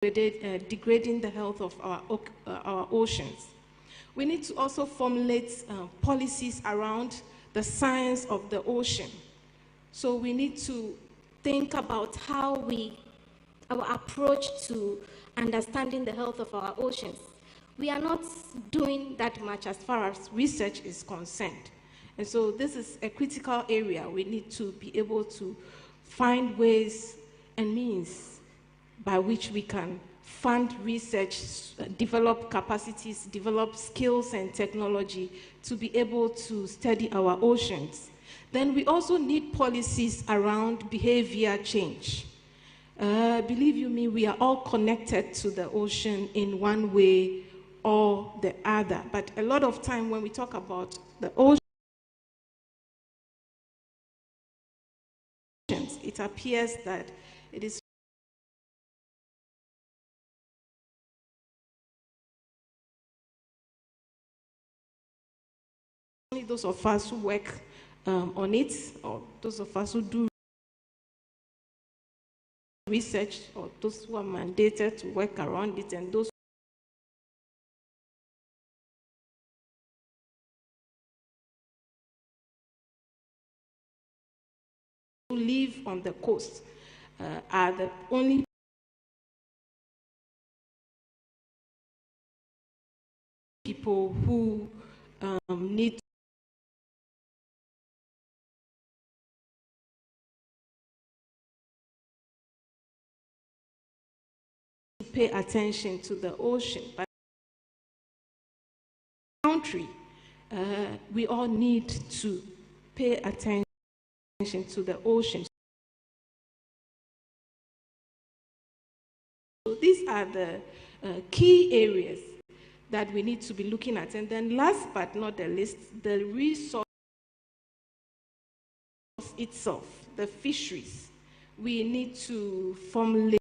degrading the health of our oceans. We need to also formulate policies around the science of the ocean. So we need to think about our approach to understanding the health of our oceans. We are not doing that much as far as research is concerned. And so this is a critical area. We need to be able to find ways and means by which we can fund research, develop capacities, develop skills and technology to be able to study our oceans. Then we also need policies around behavior change. Believe you me, we are all connected to the ocean in one way or the other. But a lot of time when we talk about the ocean, it appears that it is only those of us who work on it, or those of us who do research, or those who are mandated to work around it, and those who live on the coast are the only people who need to pay attention to the ocean. But country, we all need to pay attention to the ocean. So these are the key areas that we need to be looking at. And then last but not the least, the resource itself, the fisheries. We need to formulate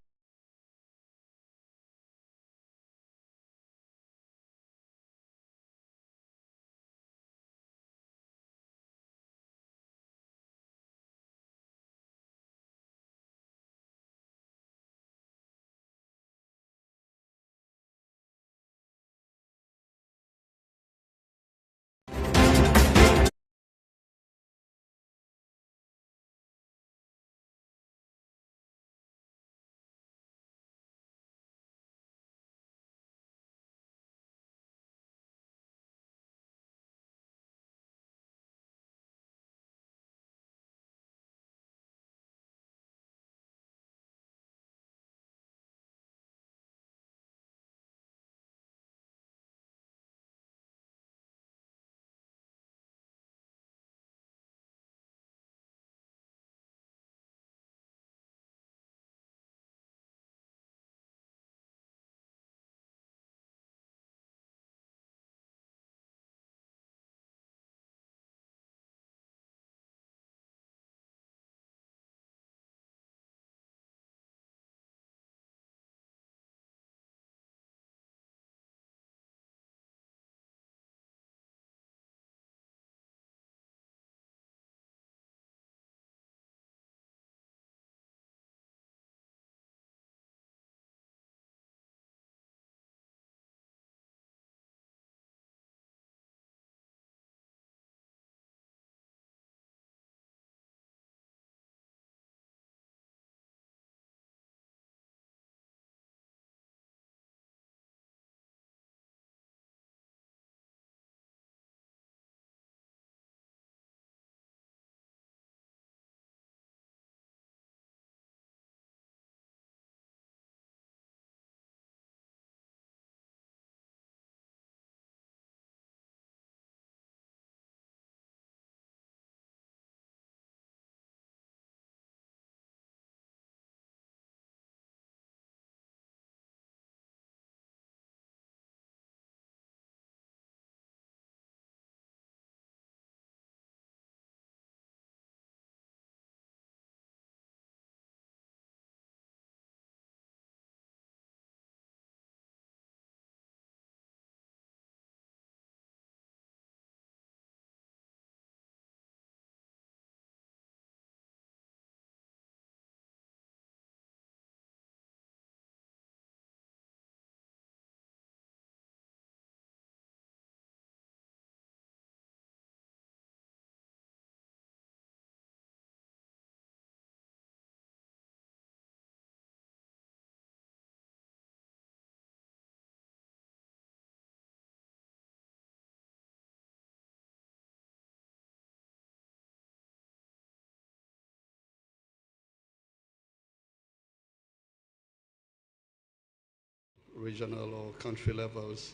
regional or country levels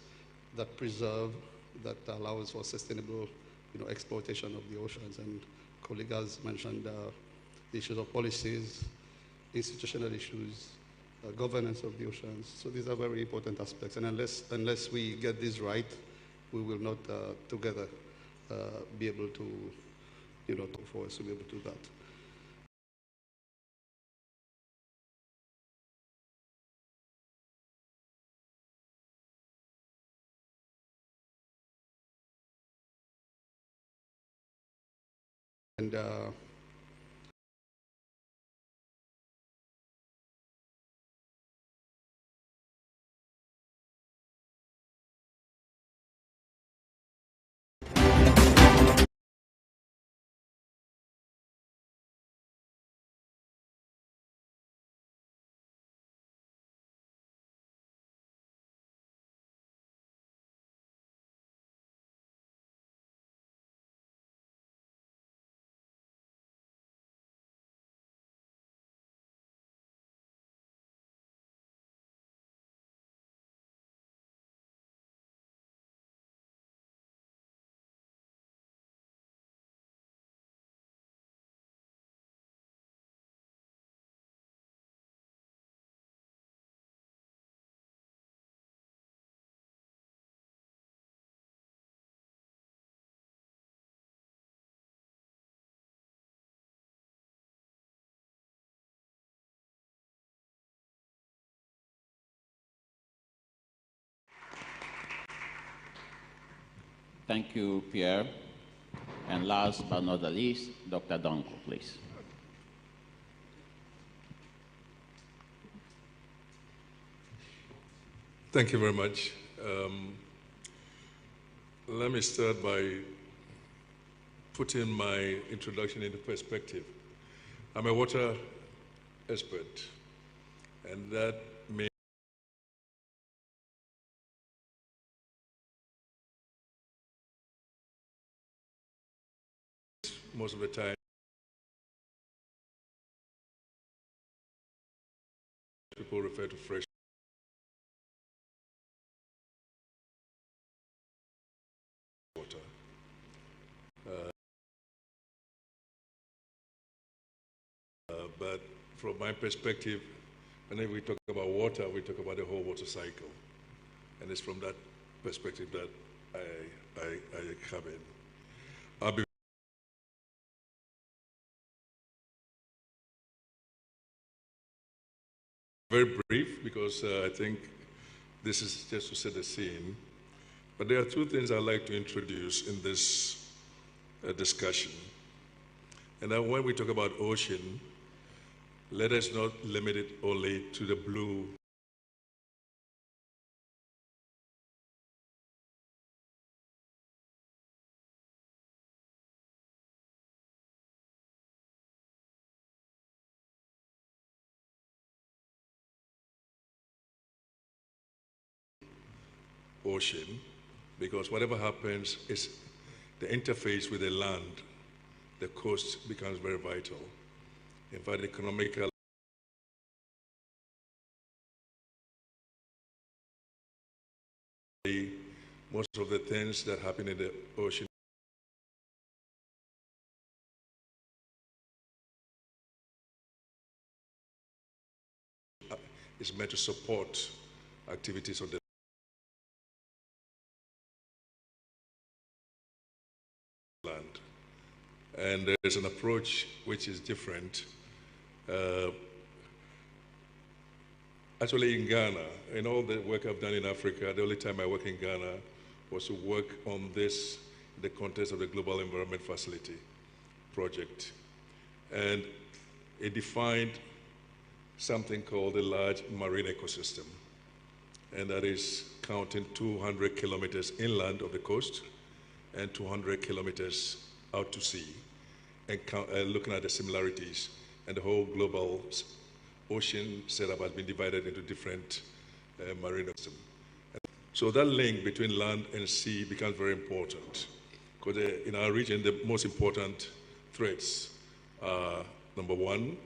that preserve, that allows for sustainable exploitation of the oceans. And colleague has mentioned the issues of policies, institutional issues, governance of the oceans. So these are very important aspects. And unless we get this right, we will not together be able to, for us to be able to do that. And Thank you, Pierre. And last but not the least, Dr. Donkor, please. Thank you very much. Let me start by putting my introduction into perspective. I'm a water expert, and that means most of the time people refer to fresh water. But from my perspective, whenever we talk about water, we talk about the whole water cycle. And it's from that perspective that I come in. I'll be very brief because I think this is just to set the scene. But there are two things I'd like to introduce in this discussion. And then when we talk about ocean, let us not limit it only to the blue ocean, because whatever happens is the interface with the land, the coast becomes very vital. In fact, economical most of the things that happen in the ocean is meant to support activities on the land. And there's an approach which is different. Actually in Ghana, in all the work I've done in Africa, the only time I work in Ghana was to work on this in the context of the Global Environment Facility project. And it defined something called a large marine ecosystem. And that is counting 200 kilometers inland of the coast and 200 kilometers out to sea, and looking at the similarities. And the whole global ocean setup has been divided into different marine systems. So that link between land and sea becomes very important, because in our region, the most important threats are, number one,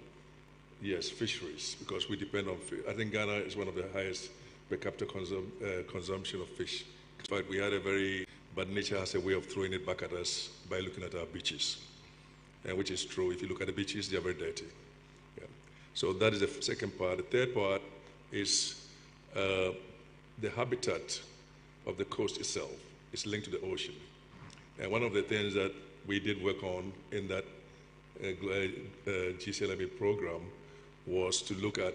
yes, fisheries, because we depend on fish. I think Ghana is one of the highest per capita consumption of fish. In fact, we had but nature has a way of throwing it back at us by looking at our beaches, and which is true. If you look at the beaches, they are very dirty. Yeah. So that is the second part. The third part is the habitat of the coast itself is linked to the ocean. And one of the things that we did work on in that GCLMA program was to look at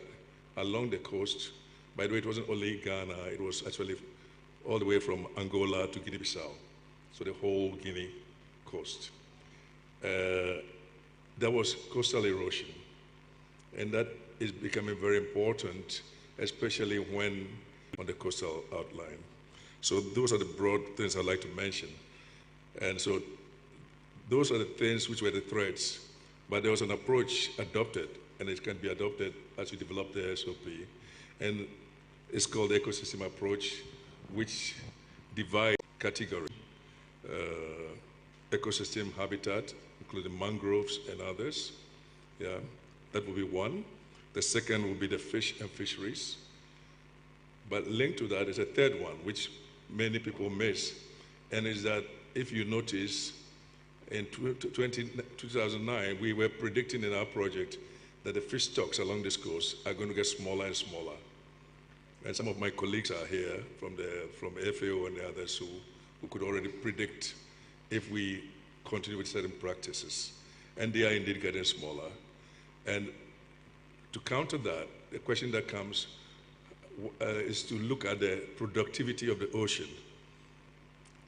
along the coast. By the way, it wasn't only Ghana, it was actually all the way from Angola to Guinea-Bissau, so the whole Guinea coast. There was coastal erosion, and that is becoming very important, especially when on the coastal outline. So those are the broad things I'd like to mention. And so those are the things which were the threats, but there was an approach adopted, and it can be adopted as we develop the SOP, and it's called the ecosystem approach, which divides categories, ecosystem habitat, including mangroves and others. Yeah, that will be one. The second will be the fish and fisheries. But linked to that is a third one, which many people miss, and is that if you notice, in 2009, we were predicting in our project that the fish stocks along this coast are going to get smaller and smaller. And some of my colleagues are here from FAO and the others who could already predict if we continue with certain practices. And they are indeed getting smaller. And to counter that, the question that comes is to look at the productivity of the ocean.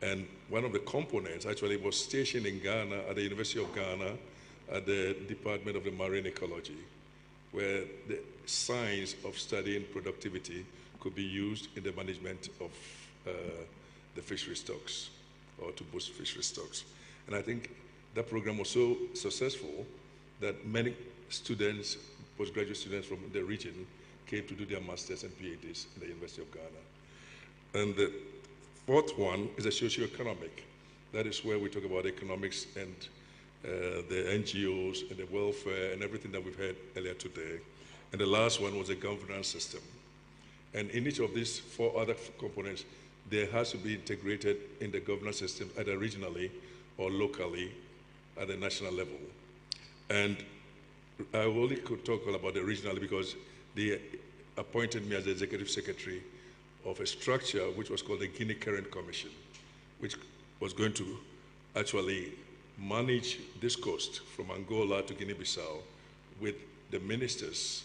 And one of the components actually was stationed in Ghana, at the University of Ghana, at the Department of the Marine Ecology, where the science of studying productivity could be used in the management of the fishery stocks, or to boost fishery stocks. And I think that program was so successful that many students, postgraduate students from the region, came to do their masters and PhDs in the University of Ghana. And the fourth one is a socio-economic. That is where we talk about economics and the NGOs and the welfare and everything that we've heard earlier today. And the last one was a governance system. And in each of these four other components, there has to be integrated in the governance system either regionally or locally at the national level. And I only could talk all about the regionally because they appointed me as the executive secretary of a structure which was called the Guinea Current Commission, which was going to actually manage this coast from Angola to Guinea-Bissau with the ministers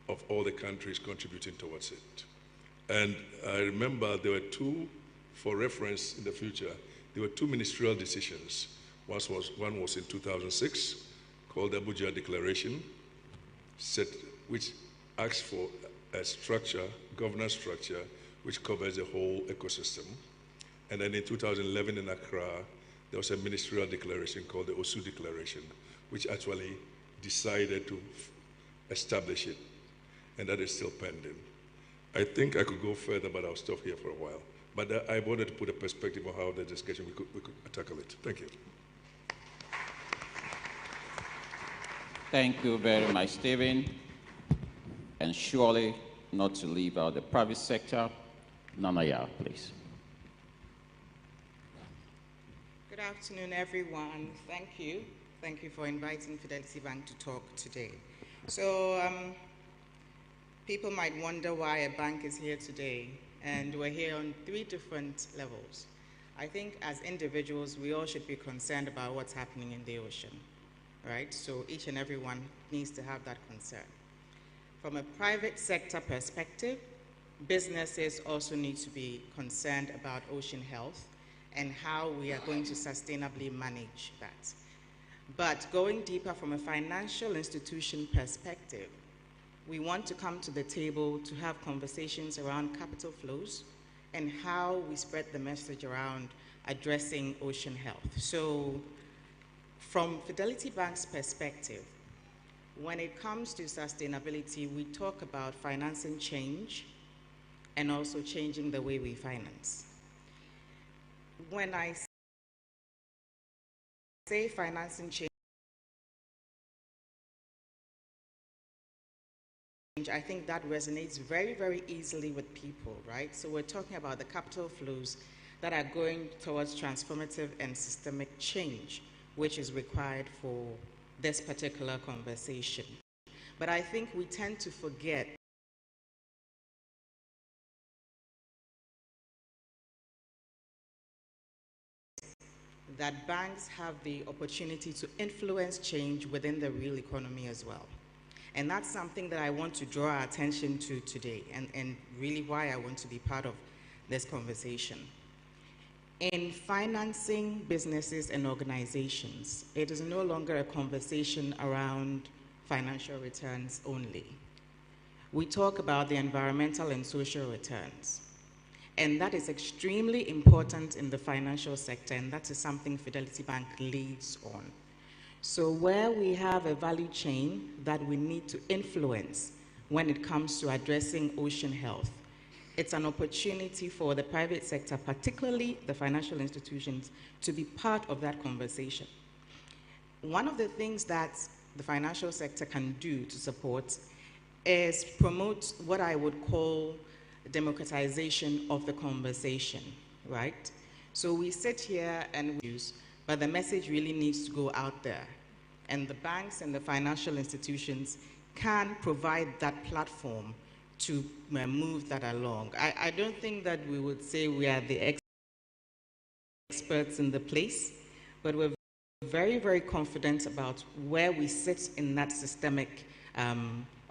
of all the countries contributing towards it. And I remember there were two, for reference in the future, there were two ministerial decisions. One was in 2006, called the Abuja Declaration, which asks for a structure, governance structure, which covers the whole ecosystem. And then in 2011 in Accra, there was a ministerial declaration called the Osu Declaration, which actually decided to establish it. And that is still pending. I think I could go further, but I'll stop here for a while. But I wanted to put a perspective on how the discussion we could tackle it. Thank you. Thank you very much, Stephen. And surely not to leave out the private sector. Nanaya, please. Good afternoon, everyone. Thank you. Thank you for inviting Fidelity Bank to talk today. So people might wonder why a bank is here today, and we're here on three different levels. I think as individuals, we all should be concerned about what's happening in the ocean, right? So each and every one needs to have that concern. From a private sector perspective, businesses also need to be concerned about ocean health and how we are going to sustainably manage that. But going deeper from a financial institution perspective, we want to come to the table to have conversations around capital flows and how we spread the message around addressing ocean health. So from Fidelity Bank's perspective, when it comes to sustainability, we talk about financing change and also changing the way we finance. When I say financing change I think that resonates very, very easily with people, right? So we're talking about the capital flows that are going towards transformative and systemic change, which is required for this particular conversation. But I think we tend to forget that banks have the opportunity to influence change within the real economy as well. And that's something that I want to draw our attention to today, and really why I want to be part of this conversation. In financing businesses and organizations, it is no longer a conversation around financial returns only. We talk about the environmental and social returns. And that is extremely important in the financial sector, and that is something Fidelity Bank leads on. So where we have a value chain that we need to influence when it comes to addressing ocean health, it's an opportunity for the private sector, particularly the financial institutions, to be part of that conversation. One of the things that the financial sector can do to support is promote what I would call democratization of the conversation, right? So we sit here and we use, but the message really needs to go out there. And the banks and the financial institutions can provide that platform to move that along. I don't think that we would say we are the experts in the place, but we're very, very confident about where we sit in that systemic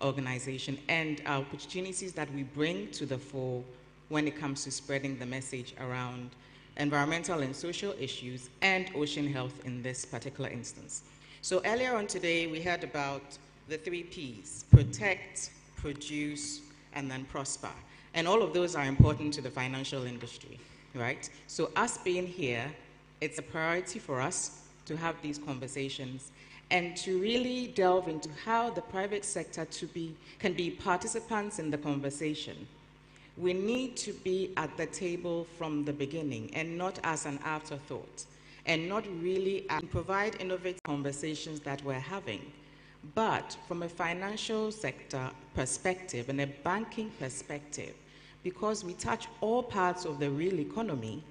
organization and our opportunities that we bring to the fore when it comes to spreading the message around environmental and social issues and ocean health in this particular instance. So earlier on today, we heard about the 3 Ps: protect, produce, and then prosper. And all of those are important to the financial industry, right? So us being here, it's a priority for us to have these conversations and to really delve into how the private sector can be participants in the conversation. We need to be at the table from the beginning and not as an afterthought, and not really provide innovative conversations that we're having. But from a financial sector perspective and a banking perspective, because we touch all parts of the real economy,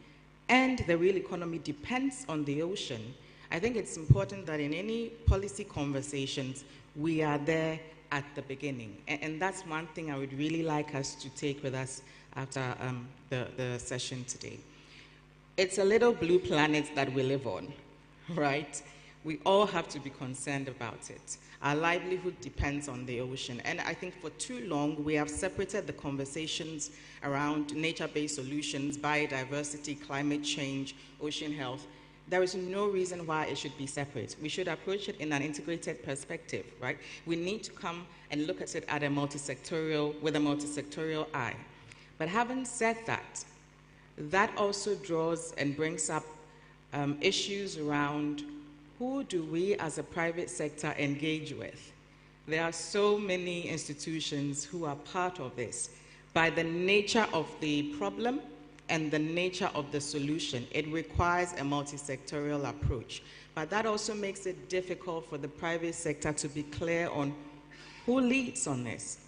and the real economy depends on the ocean, I think it's important that in any policy conversations, we are there at the beginning. And that's one thing I would really like us to take with us after the session today. It's a little blue planet that we live on, right? We all have to be concerned about it. Our livelihood depends on the ocean. And I think for too long, we have separated the conversations around nature-based solutions, biodiversity, climate change, ocean health. There is no reason why it should be separate. We should approach it in an integrated perspective, right? We need to come and look at it at with a multi-sectorial eye. But having said that, that also draws and brings up issues around who do we as a private sector engage with? There are so many institutions who are part of this. By the nature of the problem and the nature of the solution, it requires a multi-sectorial approach. But that also makes it difficult for the private sector to be clear on who leads on this.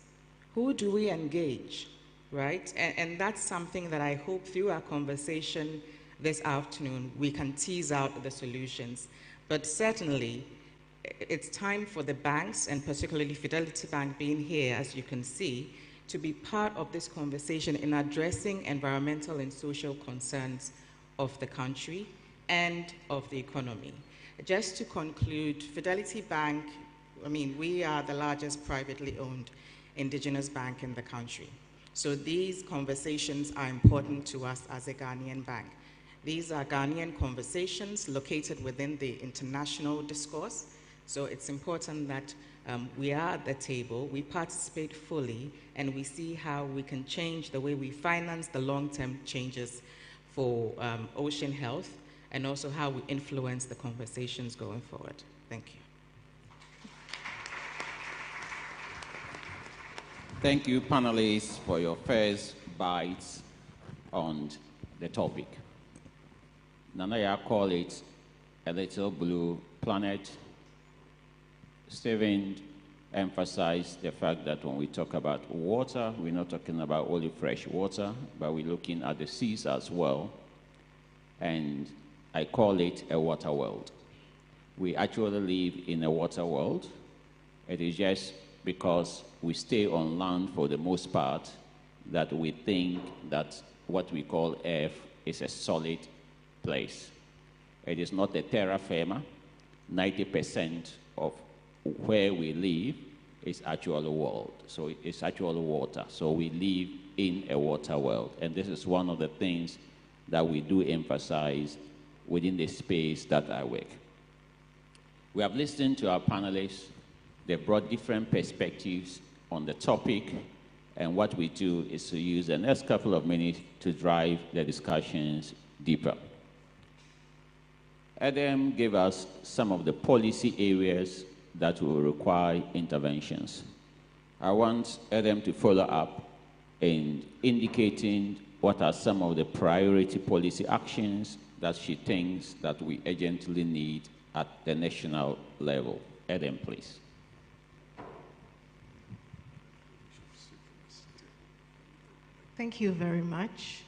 Who do we engage, right? And that's something that I hope through our conversation this afternoon, we can tease out the solutions. But certainly, it's time for the banks, and particularly Fidelity Bank being here, as you can see, to be part of this conversation in addressing environmental and social concerns of the country and of the economy. Just to conclude, Fidelity Bank, we are the largest privately owned indigenous bank in the country. So these conversations are important to us as a Ghanaian bank. These are Ghanaian conversations located within the international discourse. So it's important that we are at the table, we participate fully, and we see how we can change the way we finance the long-term changes for ocean health, and also how we influence the conversations going forward. Thank you. Thank you, panelists, for your first bites on the topic. Nanaya called it a little blue planet. Stephen emphasize the fact that when we talk about water, we're not talking about only fresh water, but we're looking at the seas as well. And I call it a water world. We actually live in a water world. It is just because we stay on land for the most part that we think that what we call Earth is a solid place. It is not a terra firma. 90% of where we live is actually world. So it's actually water. So we live in a water world. And this is one of the things that we do emphasize within the space that I work. We have listened to our panelists. They brought different perspectives on the topic. And what we do is to use the next couple of minutes to drive the discussions deeper. Adam gave us some of the policy areas that will require interventions. I want Adam to follow up in indicating what are some of the priority policy actions that she thinks that we urgently need at the national level. Adam, please. Thank you very much.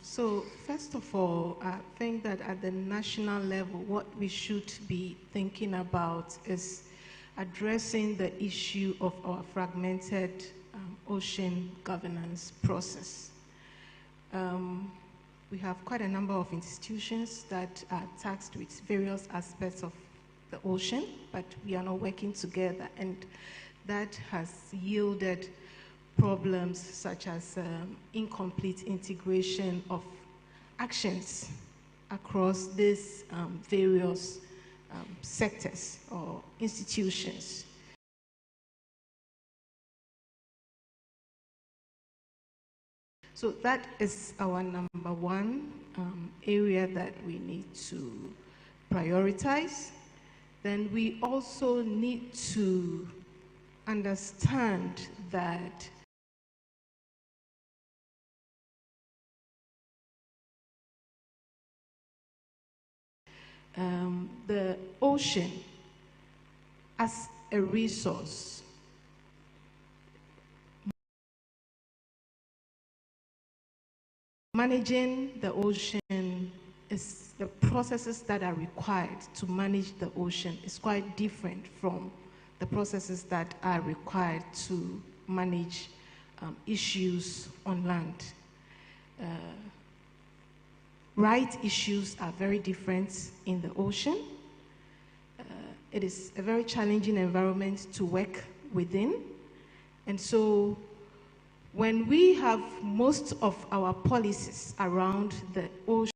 So first of all, I think that at the national level, what we should be thinking about is addressing the issue of our fragmented ocean governance process. We have quite a number of institutions that are tasked with various aspects of the ocean, but we are not working together, and that has yielded problems such as incomplete integration of actions across these various sectors or institutions. So that is our number one area that we need to prioritize. Then we also need to understand that the ocean as a resource managing the ocean is the processes that are required to manage the ocean is quite different from the processes that are required to manage issues on land. Right issues are very different in the ocean. It is a very challenging environment to work within. And so when we have most of our policies around the ocean,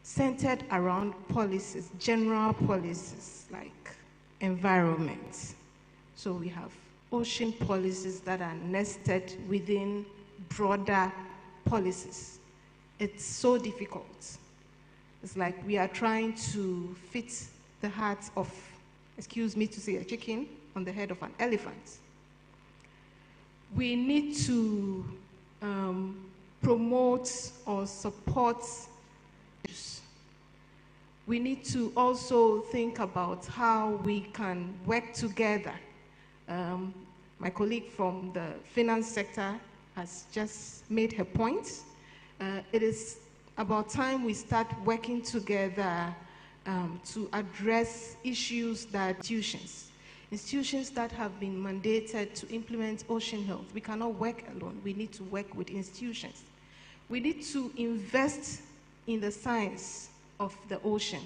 centered around policies, general policies like environment. So we have ocean policies that are nested within broader policies. It's so difficult. It's like we are trying to fit the heart of, excuse me to say, a chicken on the head of an elephant. We need to promote or support. We need to also think about how we can work together. My colleague from the finance sector has just made her point. It is about time we start working together to address issues that institutions that have been mandated to implement ocean health. We cannot work alone. We need to work with institutions. We need to invest in the science of the ocean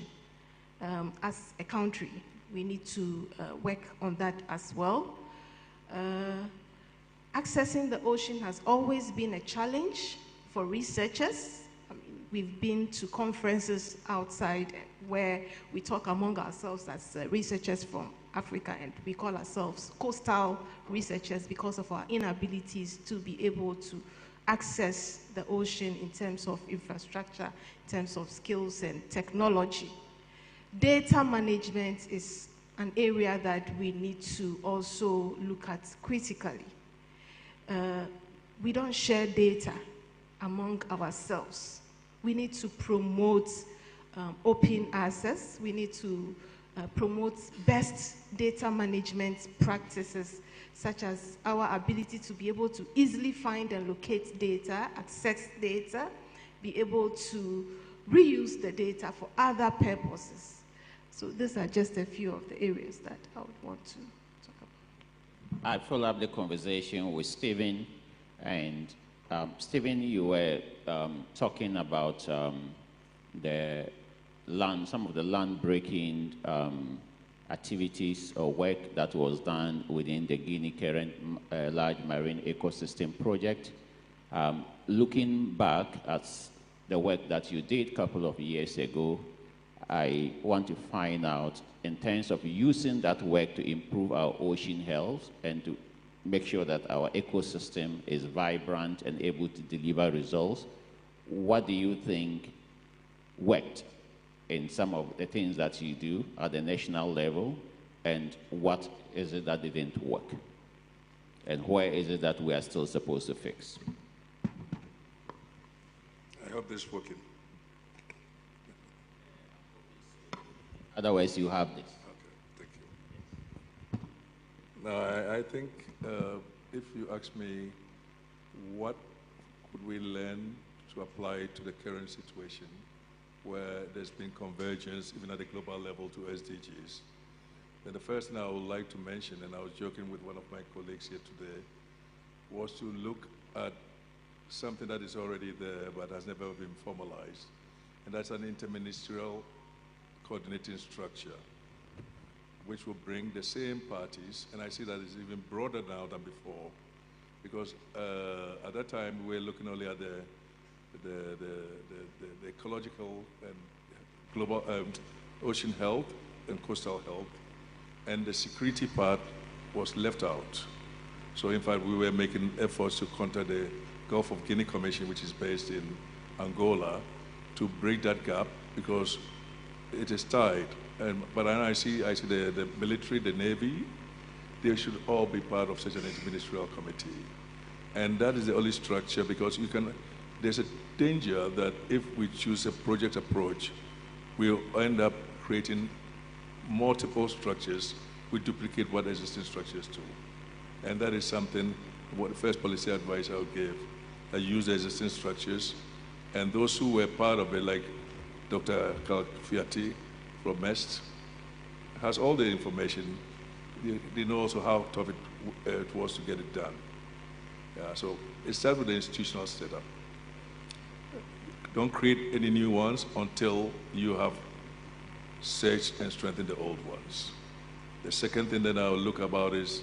as a country. We need to work on that as well. Accessing the ocean has always been a challenge for researchers. I mean, we've been to conferences outside where we talk among ourselves as researchers from Africa, and we call ourselves coastal researchers because of our inabilities to be able to access the ocean in terms of infrastructure, in terms of skills and technology. Data management is an area that we need to also look at critically. We don't share data among ourselves. We need to promote open access. We need to promotes best data management practices, such as our ability to be able to easily find and locate data, access data, be able to reuse the data for other purposes. So these are just a few of the areas that I would want to talk about. I follow up the conversation with Stephen, and Stephen, you were talking about the land, some of the land breaking activities or work that was done within the Guinea Current Large Marine Ecosystem Project. Looking back at the work that you did a couple of years ago, I want to find out, in terms of using that work to improve our ocean health and to make sure that our ecosystem is vibrant and able to deliver results, what do you think worked in some of the things that you do at the national level, and what is it that didn't work? And where is it that we are still supposed to fix? I hope this is working. Otherwise, you have this. Okay, thank you. Now, I think if you ask me what could we learn to apply to the current situation, where there's been convergence, even at the global level, to SDGs, then the first thing I would like to mention, and I was joking with one of my colleagues here today, was to look at something that is already there but has never been formalized, and that's an interministerial coordinating structure, which will bring the same parties, and I see that it's even broader now than before, because at that time we were looking only at the ecological and global ocean health and coastal health, and the security part was left out. So in fact, we were making efforts to contact the Gulf of Guinea Commission, which is based in Angola, to break that gap, because it is tied. But I see the military, the Navy, they should all be part of such an interministerial committee. And that is the only structure, because there's a danger that if we choose a project approach, we'll end up creating multiple structures which duplicate what existing structures do. And that is something, what the first policy advice I would give, that use the existing structures, and those who were part of it, like Dr. Fiati from MEST, has all the information. They know also how tough it was to get it done. Yeah, so it starts with the institutional setup. Don't create any new ones until you have searched and strengthened the old ones. The second thing that I'll look about is,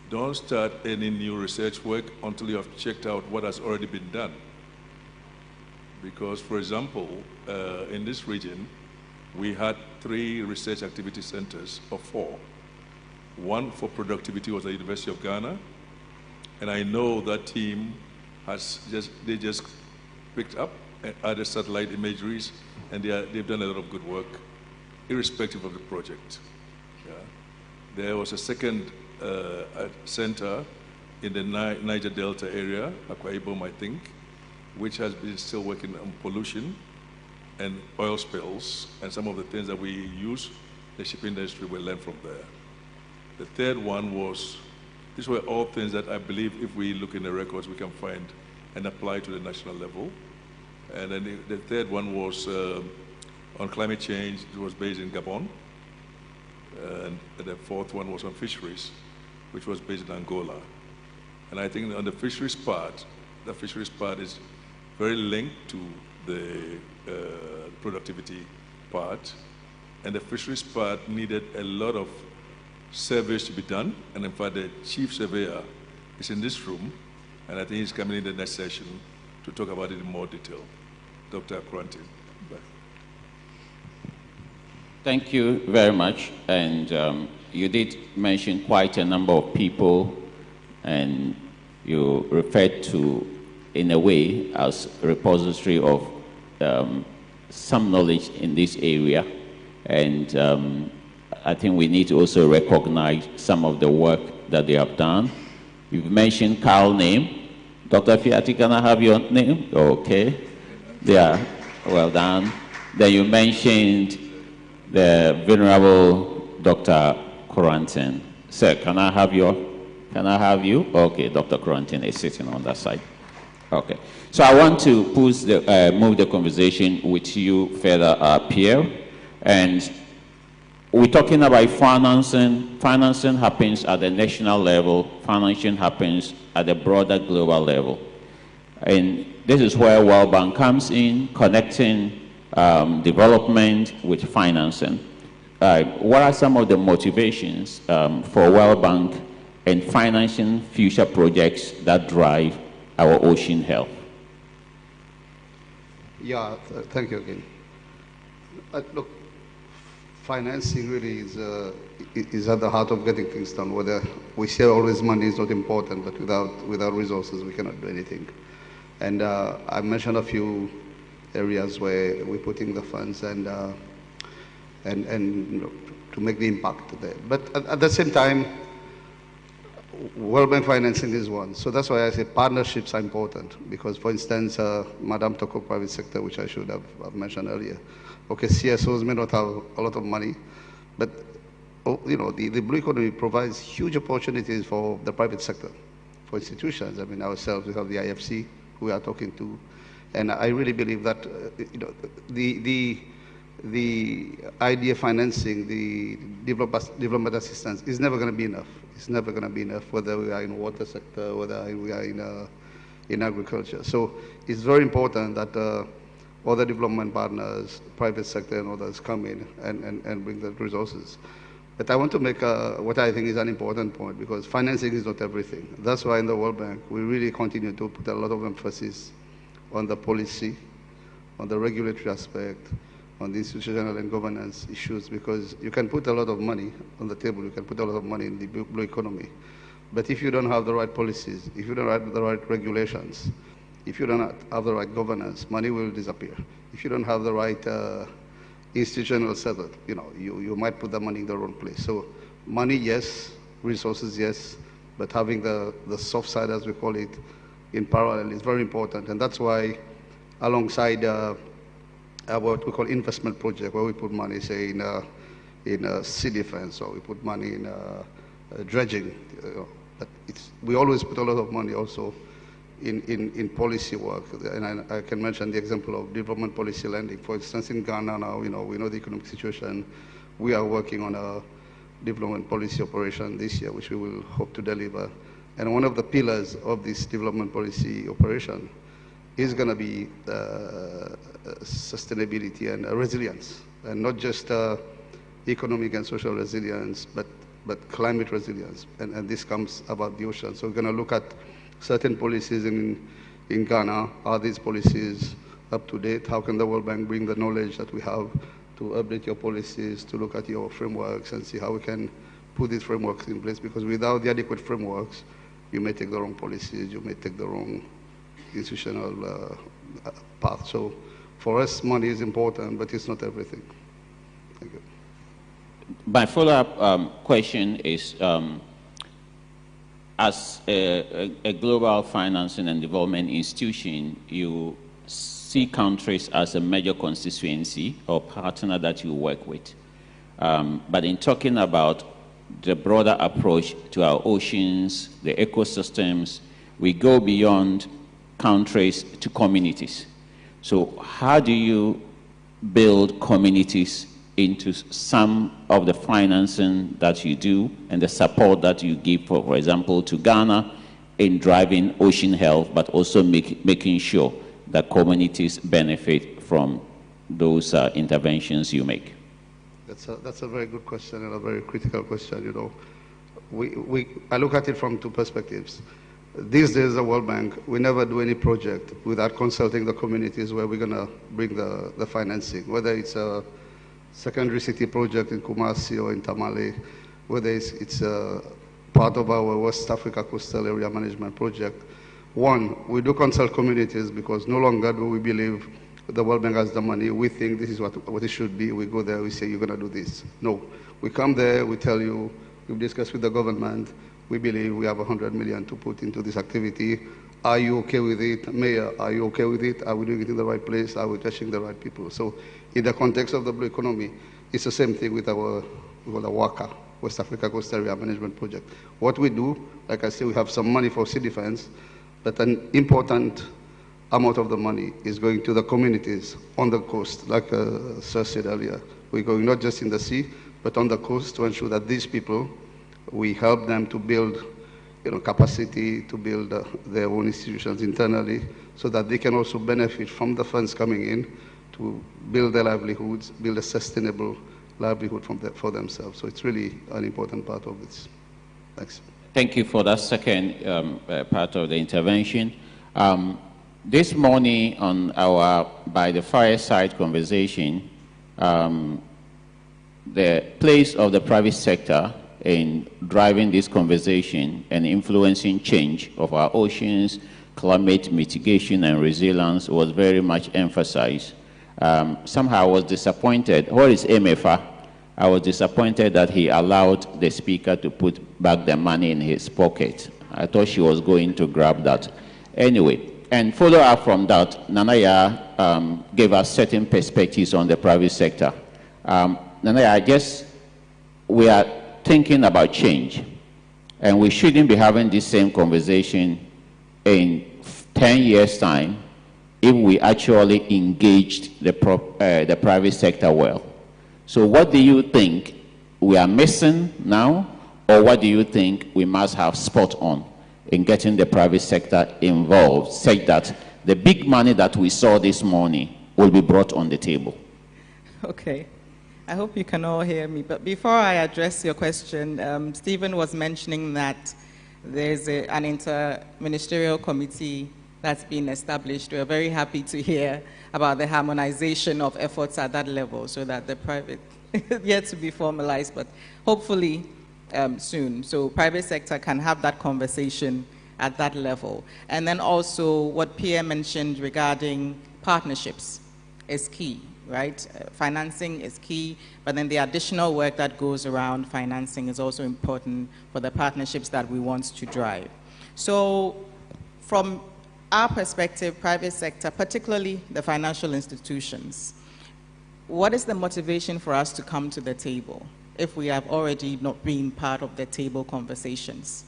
don't start any new research work until you have checked out what has already been done. Because, for example, in this region, we had 3 research activity centers, or 4. One for productivity was the University of Ghana, and I know that team they just picked up and added satellite imageries, and they've done a lot of good work, irrespective of the project. Yeah. There was a second center in the Niger Delta area, Akwa Ibom, I think, which has been still working on pollution and oil spills, and some of the things that we use, the shipping industry will learn from there. The third one was, these were all things that I believe if we look in the records, we can find and apply to the national level. And then the third one was on climate change. It was based in Gabon. And the fourth one was on fisheries, which was based in Angola. And I think on the fisheries part is very linked to the productivity part. And the fisheries part needed a lot of surveys to be done. And in fact, the chief surveyor is in this room, and I think he's coming in the next session to talk about it in more detail. Dr. Akranti. Thank you very much. And you did mention quite a number of people, and you referred to, in a way, as a repository of some knowledge in this area. And I think we need to also recognize some of the work that they have done. You've mentioned Carl name. Dr. Fiati, can I have your name? Okay. Yeah, well done. Then you mentioned the Venerable Dr. Corentin. Sir, can I have you? Okay, Dr. Corentin is sitting on that side. Okay. So I want to move the conversation with you further, Pierre. And we're talking about financing. Financing happens at the national level. Financing happens at the broader global level. And this is where World Bank comes in, connecting development with financing. What are some of the motivations for World Bank in financing future projects that drive our ocean health? Yeah, thank you again. Look, financing really is at the heart of getting things done. Whether we say always money is not important, but without resources we cannot do anything. And I mentioned a few areas where we're putting the funds and you know, to make the impact there. But at the same time, World Bank financing is one. So that's why I say partnerships are important. Because, for instance, Madam talked about private sector, which I should have mentioned earlier. Okay, CSOs may not have a lot of money, but you know, the blue economy provides huge opportunities for the private sector, for institutions. I mean, ourselves, we have the IFC, who we are talking to. And I really believe that you know, the idea financing, the development assistance is never going to be enough. It's never going to be enough, whether we are in the water sector, whether we are in agriculture. So it's very important that other development partners, private sector and others come in and bring the resources. But I want to make what I think is an important point, because financing is not everything. That's why in the World Bank, we really continue to put a lot of emphasis on the policy, on the regulatory aspect, on the institutional and governance issues, because you can put a lot of money on the table, you can put a lot of money in the blue economy. But if you don't have the right policies, if you don't have the right regulations, if you don't have the right governance, money will disappear. If you don't have the right institutional setup, you know, you might put the money in the wrong place. So money, yes, resources, yes, but having the soft side, as we call it, in parallel is very important. And that's why alongside what we call investment project, where we put money, say, in sea defense, or we put money in dredging. But we always put a lot of money also in policy work. And I can mention the example of development policy lending. For instance, in Ghana now, you know, we know the economic situation. We are working on a development policy operation this year, which we will hope to deliver. And one of the pillars of this development policy operation is going to be sustainability and resilience, and not just economic and social resilience, but climate resilience. And this comes about the ocean. So we're going to look at certain policies in Ghana. Are these policies up to date? How can the World Bank bring the knowledge that we have to update your policies, to look at your frameworks and see how we can put these frameworks in place? Because without the adequate frameworks, you may take the wrong policies, you may take the wrong institutional path. So for us, money is important, but it's not everything. Thank you. My follow-up question is, as a global financing and development institution, you see countries as a major constituency or partner that you work with. But in talking about the broader approach to our oceans, the ecosystems, we go beyond countries to communities. So how do you build communities into some of the financing that you do and the support that you give, for example, to Ghana in driving ocean health, but also making sure that communities benefit from those interventions you make? That's a very good question and a very critical question. You know, I look at it from two perspectives. These days, the World Bank, we never do any project without consulting the communities where we're going to bring the financing, whether it's a secondary city project in Kumasi or in Tamale, whether it's part of our West Africa Coastal Area Management Project. One, we do consult communities because no longer do we believe the World Bank has the money. We think this is what it should be. We go there, we say, you're going to do this. No. We come there, we tell you, we've discussed with the government, we believe we have 100 million to put into this activity. Are you okay with it? Mayor, are you okay with it? Are we doing it in the right place? Are we touching the right people? So in the context of the blue economy, it's the same thing with our WACA, West Africa Coastal Area Management Project. What we do, like I say, we have some money for sea defense, but an important amount of the money is going to the communities on the coast, like Sir said earlier. We're going not just in the sea, but on the coast to ensure that these people, we help them to build capacity, to build their own institutions internally, so that they can also benefit from the funds coming in to build their livelihoods, build a sustainable livelihood for themselves. So it's really an important part of this. Thanks. Thank you for that second part of the intervention. This morning on our By the Fireside conversation, the place of the private sector in driving this conversation and influencing change of our oceans, climate mitigation and resilience was very much emphasized. Somehow I was disappointed. Where is MFA? I was disappointed that he allowed the speaker to put back the money in his pocket. I thought she was going to grab that. Anyway, and follow up from that, Nanaya gave us certain perspectives on the private sector. Nanaya, I guess we are thinking about change, and we shouldn't be having this same conversation in 10 years' time if we actually engaged the private sector well. So what do you think we are missing now, or what do you think we must have spot on in getting the private sector involved, such that the big money that we saw this morning will be brought on the table? Okay. I hope you can all hear me. But before I address your question, Stephen was mentioning that there's an inter-ministerial committee that's been established. We're very happy to hear about the harmonization of efforts at that level, so that the private, yet to be formalized, but hopefully soon. So private sector can have that conversation at that level. And then also what Pierre mentioned regarding partnerships is key. Right? Financing is key, but then the additional work that goes around financing is also important for the partnerships that we want to drive. So from our perspective, private sector, particularly the financial institutions, what is the motivation for us to come to the table if we have already not been part of the table conversations?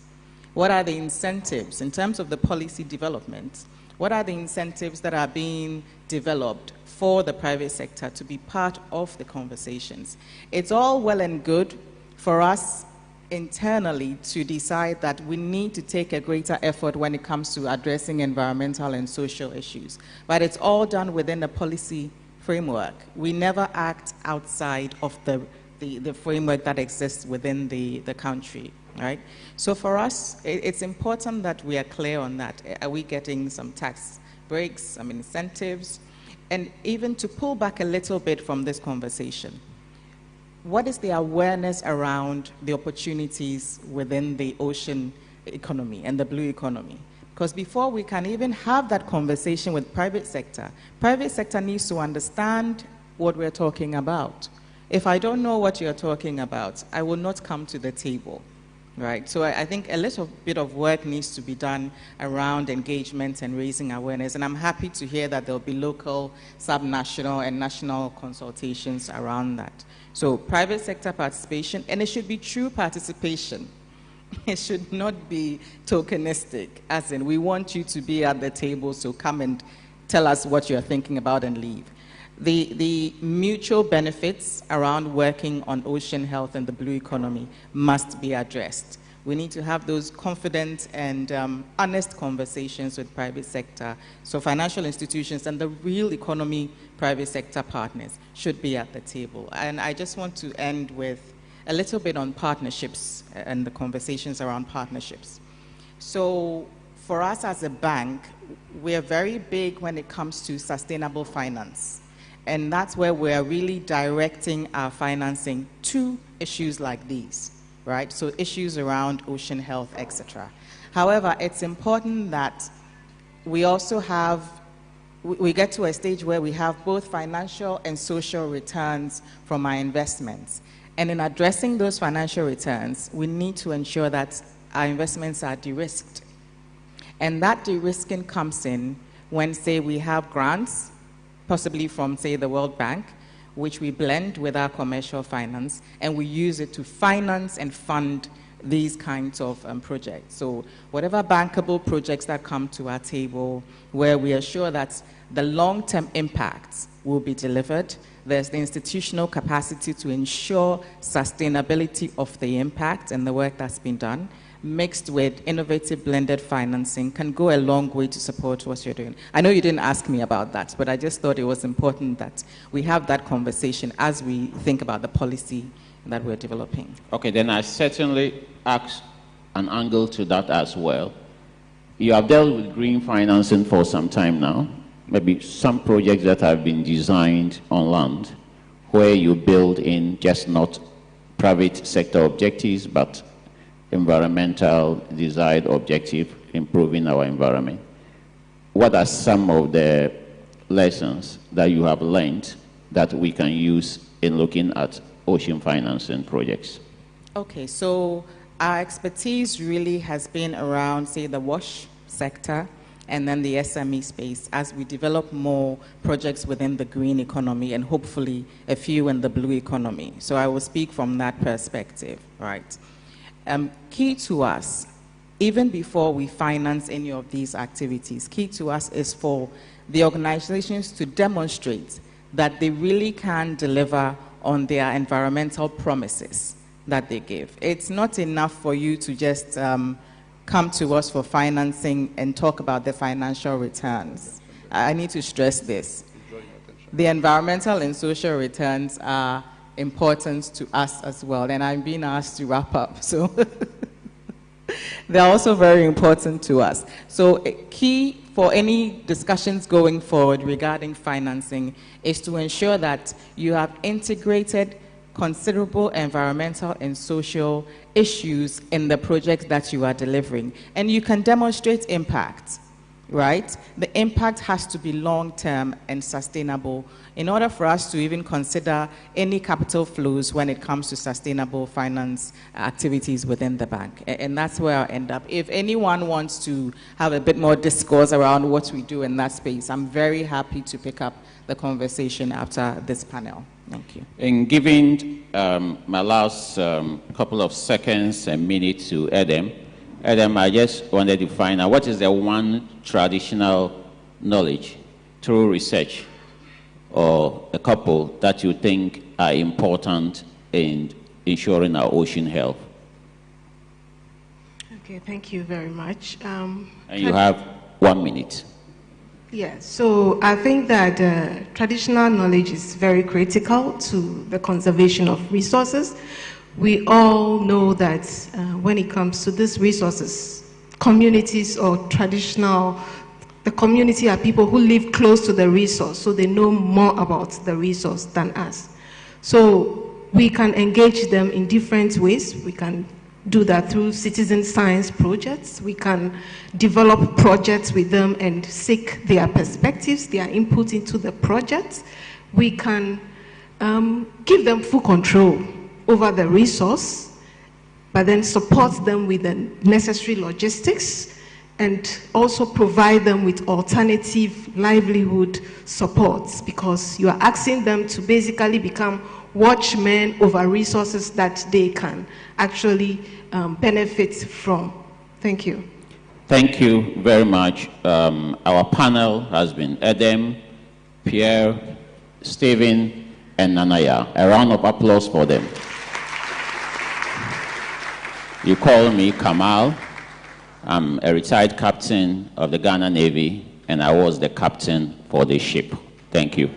What are the incentives in terms of the policy development? What are the incentives that are being developed for the private sector to be part of the conversations? It's all well and good for us internally to decide that we need to take a greater effort when it comes to addressing environmental and social issues. But it's all done within a policy framework. We never act outside of the framework that exists within the country, right? So for us, it's important that we are clear on that. Are we getting some tax breaks, some incentives? And even to pull back a little bit from this conversation, what is the awareness around the opportunities within the ocean economy and the blue economy? Because before we can even have that conversation with private sector needs to understand what we're talking about. If I don't know what you're talking about, I will not come to the table. Right, so I think a little bit of work needs to be done around engagement and raising awareness, and I'm happy to hear that there'll be local, sub-national, and national consultations around that. So private sector participation, and it should be true participation. It should not be tokenistic, as in we want you to be at the table, so come and tell us what you're thinking about and leave. The mutual benefits around working on ocean health and the blue economy must be addressed. We need to have those confident and honest conversations with private sector. So financial institutions and the real economy private sector partners should be at the table. And I just want to end with a little bit on partnerships and the conversations around partnerships. So for us as a bank, we're very big when it comes to sustainable finance. And that's where we're really directing our financing to issues like these, right? So issues around ocean health, etc. However, it's important that we also we get to a stage where we have both financial and social returns from our investments. And in addressing those financial returns, we need to ensure that our investments are de-risked. And that de-risking comes in when, say, we have grants, possibly from, say, the World Bank, which we blend with our commercial finance, and we use it to finance and fund these kinds of projects. So whatever bankable projects that come to our table, where we are sure that the long-term impacts will be delivered, there's the institutional capacity to ensure sustainability of the impact and the work that's been done, mixed with innovative blended financing, can go a long way to support what you're doing. I know you didn't ask me about that, but I just thought it was important that we have that conversation as we think about the policy that we're developing. Okay, then I certainly ask an angle to that as well. You have dealt with green financing for some time now. Maybe some projects that have been designed on land where you build in just not private sector objectives, but environmental desired objective, improving our environment. What are some of the lessons that you have learned that we can use in looking at ocean financing projects? Okay, so our expertise really has been around, say, the WASH sector and then the SME space as we develop more projects within the green economy and hopefully a few in the blue economy. So I will speak from that perspective, right? Key to us, even before we finance any of these activities, key to us is for the organizations to demonstrate that they really can deliver on their environmental promises that they give. It's not enough for you to just come to us for financing and talk about the financial returns. I need to stress this. The environmental and social returns are important to us as well, and I'm being asked to wrap up, so they're also very important to us. So key for any discussions going forward regarding financing is to ensure that you have integrated considerable environmental and social issues in the projects that you are delivering. And you can demonstrate impact, right? The impact has to be long-term and sustainable in order for us to even consider any capital flows when it comes to sustainable finance activities within the bank. And that's where I'll end up. If anyone wants to have a bit more discourse around what we do in that space, I'm very happy to pick up the conversation after this panel. Thank you. In giving my last couple of seconds and minutes to Adam, I just wanted to find out what is the one traditional knowledge through research or a couple that you think are important in ensuring our ocean health? Okay, thank you very much. And you have 1 minute. Yeah, so I think that traditional knowledge is very critical to the conservation of resources. We all know that when it comes to these resources, communities or traditional, the community are people who live close to the resource, so they know more about the resource than us. So we can engage them in different ways. We can do that through citizen science projects. We can develop projects with them and seek their perspectives, their input into the project. We can give them full control over the resource, but then support them with the necessary logistics and also provide them with alternative livelihood supports, because you are asking them to basically become watchmen over resources that they can actually benefit from. Thank you. Thank you very much. Our panel has been Adam, Pierre, Stephen, and Nanaya. A round of applause for them. You call me Kamal. I'm a retired captain of the Ghana Navy, and I was the captain for the ship. Thank you.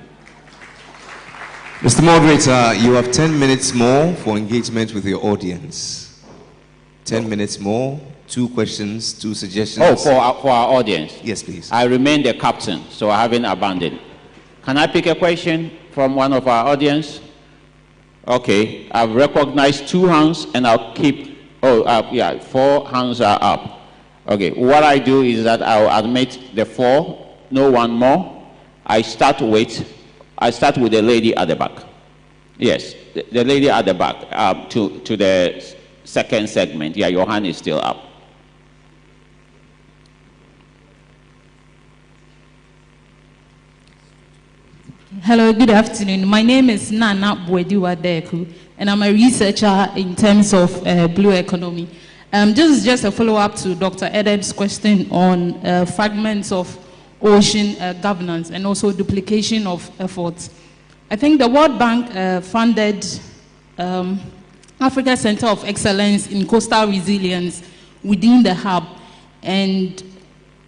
Mr. Moderator, you have 10 minutes more for engagement with your audience. 10 minutes more, 2 questions, 2 suggestions. Oh, for our audience? Yes, please. I remain the captain, so I haven't abandoned. Can I pick a question from one of our audience? Okay, I've recognized 2 hands, and I'll keep, 4 hands are up. Okay, what I do is that I'll admit the 4, no one more. I start with the lady at the back. Yes, the lady at the back, to the second segment. Yeah, your hand is still up. Hello, good afternoon. My name is Nana Bwediwa Deku, and I'm a researcher in terms of blue economy. This is just a follow-up to Dr. Edem's question on fragments of ocean governance and also duplication of efforts. I think the World Bank funded Africa Center of Excellence in Coastal Resilience within the hub, and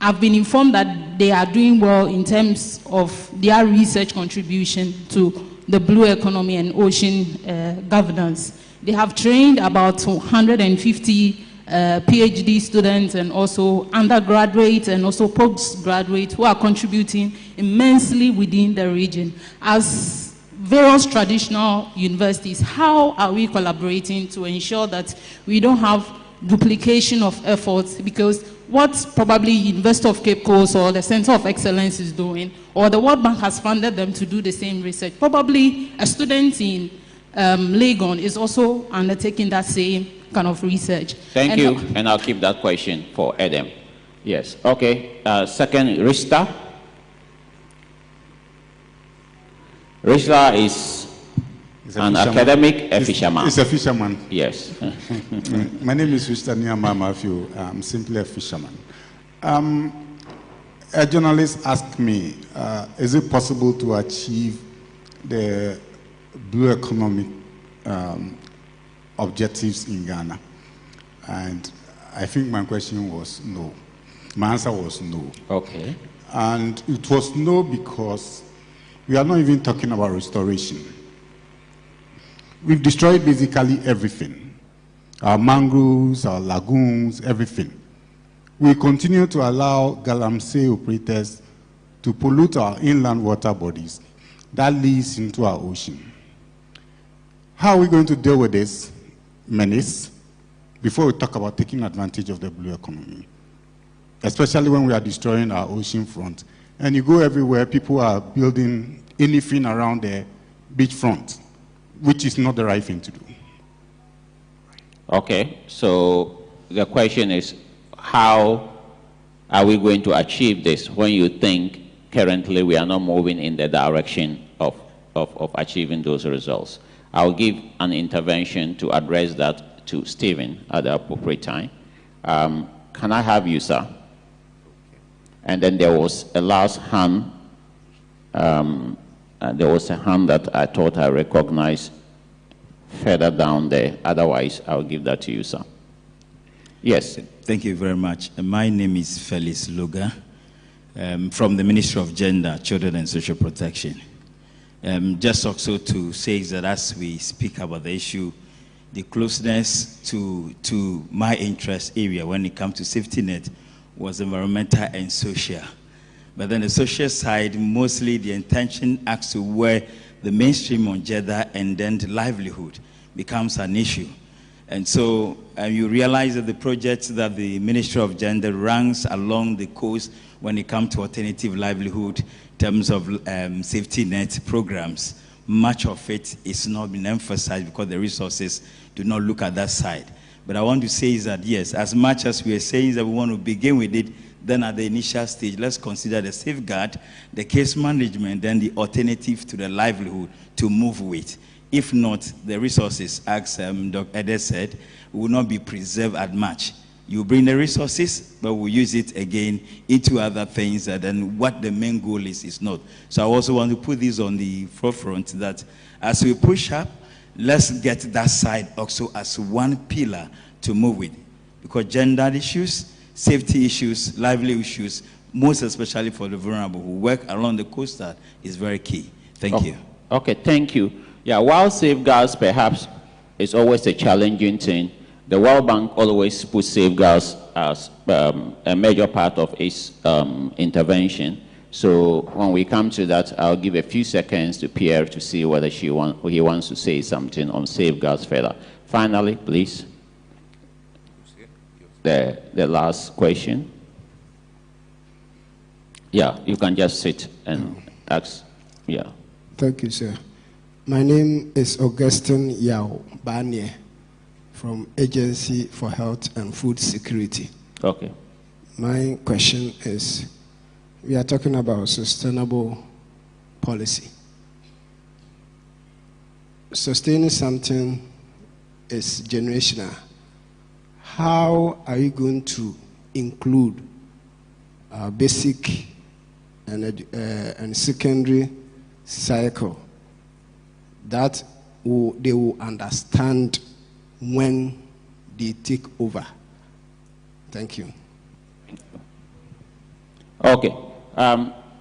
I've been informed that they are doing well in terms of their research contribution to the blue economy and ocean governance. They have trained about 150 PhD students and also undergraduates and also postgraduates who are contributing immensely within the region. As various traditional universities, how are we collaborating to ensure that we don't have duplication of efforts? Because what probably University of Cape Coast or the Center of Excellence is doing, or the World Bank has funded them to do the same research, probably a student in Legon is also undertaking that same kind of research. Thank you, and I'll keep that question for Edem. Yes, okay. Second, Rista. Rista is an academic, a fisherman. He's a fisherman. Yes. My name is Rista Niama Matthew. I'm simply a fisherman. A journalist asked me, is it possible to achieve the blue economic objectives in Ghana? And I think my question was no. My answer was no. Okay. And it was no because we are not even talking about restoration. We've destroyed basically everything. Our mangroves, our lagoons, everything. We continue to allow Galamsey operators to pollute our inland water bodies. That leads into our ocean. How are we going to deal with this menace before we talk about taking advantage of the blue economy? Especially when we are destroying our ocean front. And you go everywhere, people are building anything around the beachfront, which is not the right thing to do. Okay, so the question is, how are we going to achieve this when you think currently we are not moving in the direction of achieving those results? I'll give an intervention to address that to Stephen at the appropriate time. Can I have you, sir? And then there was a last hand. There was a hand that I thought I recognized further down there. Otherwise, I'll give that to you, sir. Yes. Thank you very much. My name is Felix Luga from the Ministry of Gender, Children and Social Protection. Just also to say that as we speak about the issue, the closeness to my interest area when it comes to safety net was environmental and social. But then the social side, mostly the intention as to where the mainstream on gender and then the livelihood becomes an issue. And so you realize that the projects that the Ministry of Gender runs along the coast when it comes to alternative livelihood in terms of safety net programs, much of it is not being emphasized because the resources do not look at that side. But I want to say is that yes, as much as we are saying that we want to begin with it, then at the initial stage, let's consider the safeguard, the case management, then the alternative to the livelihood to move with. If not, the resources, as Dr. Ede said, will not be preserved as much. You bring the resources, but we'll use it again into other things, and then what the main goal is not. So I also want to put this on the forefront that as we push up, let's get that side also as one pillar to move with. Because gender issues, safety issues, livelihood issues, most especially for the vulnerable who work along the coastal, is very key. Thank you. Okay, thank you. Yeah, while safeguards perhaps is always a challenging thing, the World Bank always puts safeguards as a major part of its intervention. So when we come to that, I'll give a few seconds to Pierre to see whether he wants to say something on safeguards further. Finally, please, the last question. Yeah, you can just sit and ask. Yeah. Thank you, sir. My name is Augustine Yao Banye from Agency for Health and Food Security. Okay. My question is, we are talking about sustainable policy. sustaining something is generational. How are you going to include basic and secondary cycle that they will understand when they take over? Thank you. Okay.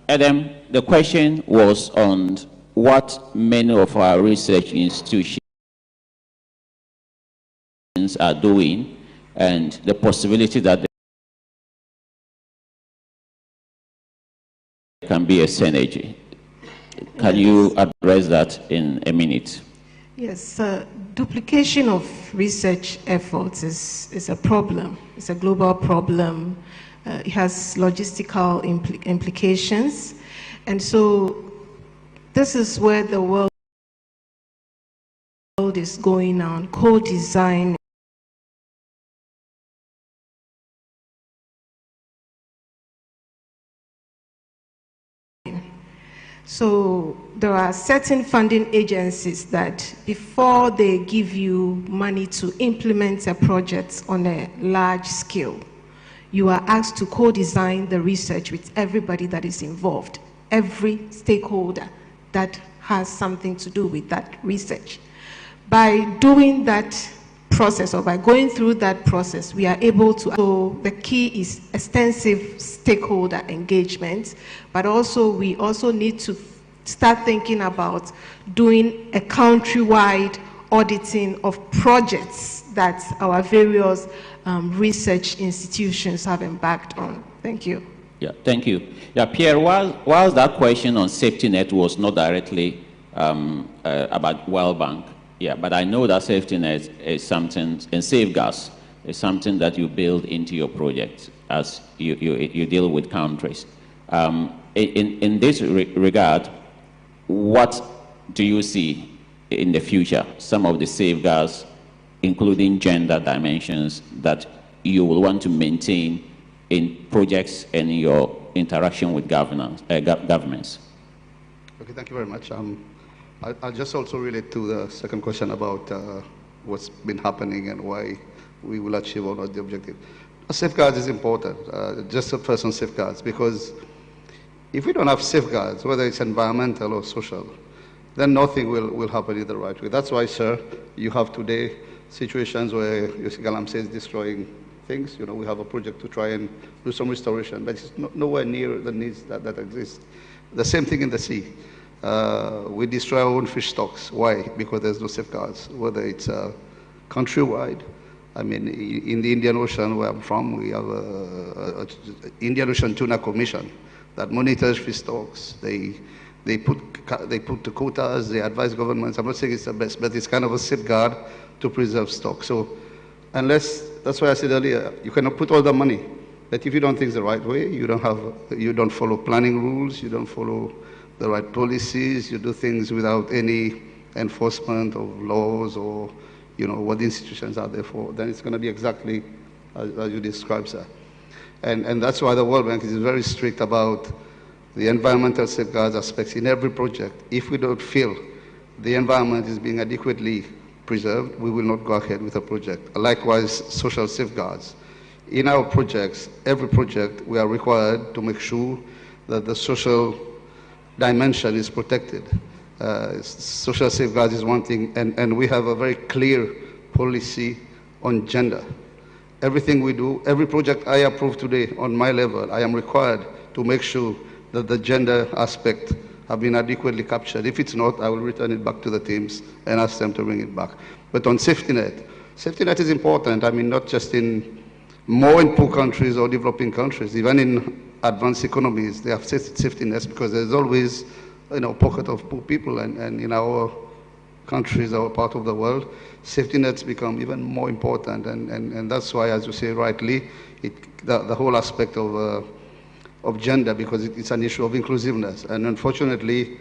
Adam, the question was on what many of our research institutions are doing and the possibility that there can be a synergy. Can you address that in a minute? Yes, duplication of research efforts is a problem. It's a global problem. It has logistical implications. And so this is where the world is going on, co-design. So there are certain funding agencies that before they give you money to implement a project on a large scale, you are asked to co-design the research with everybody that is involved, every stakeholder that has something to do with that research. By doing that process, or by going through that process, we are able to, so the key is extensive stakeholder engagement, but also we also need to start thinking about doing a countrywide auditing of projects that our various research institutions have embarked on. Thank you. Yeah, thank you. Yeah, Pierre, while that question on safety net was not directly about World Bank, yeah, but I know that safety net is something, and safeguards is something that you build into your project as you deal with countries. In this regard, what do you see in the future, some of the safeguards, including gender dimensions, that you will want to maintain in projects and in your interaction with governments? Okay, thank you very much. I'll just also relate to the second question about what's been happening and why we will achieve or not the objective. Safeguards is important, just a first on safeguards, because if we don't have safeguards, whether it's environmental or social, then nothing will happen in the right way. That's why, sir, you have today situations where Galamsey is destroying things. You know, we have a project to try and do some restoration, but it's nowhere near the needs that exist. The same thing in the sea. We destroy our own fish stocks. Why? Because there's no safeguards, whether it's countrywide. I mean, in the Indian Ocean, where I'm from, we have a Indian Ocean Tuna Commission that monitors fish stocks. They put the quotas, they advise governments. I'm not saying it's the best, but it's kind of a safeguard to preserve stock. So unless, that's why I said earlier, you cannot put all the money, but if you don't think the right way, you don't follow planning rules, you don't follow the right policies, you do things without any enforcement of laws or, you know, what the institutions are there for, then it's going to be exactly as you described, sir. And that's why the World Bank is very strict about the environmental safeguards aspects in every project. If we don't feel the environment is being adequately preserved, we will not go ahead with a project. Likewise, social safeguards. In our projects, every project, we are required to make sure that the social dimension is protected. Social safeguards is one thing, and we have a very clear policy on gender. Everything we do, every project I approve today on my level, I am required to make sure that the gender aspect have been adequately captured. If it's not, I will return it back to the teams and ask them to bring it back. But on safety net is important. I mean, not just more in poor countries or developing countries, even in advanced economies, they have safety nets because there's always, you know, pocket of poor people, and in our countries, our part of the world, safety nets become even more important, and that's why, as you say rightly, the whole aspect of gender, because it's an issue of inclusiveness, and unfortunately,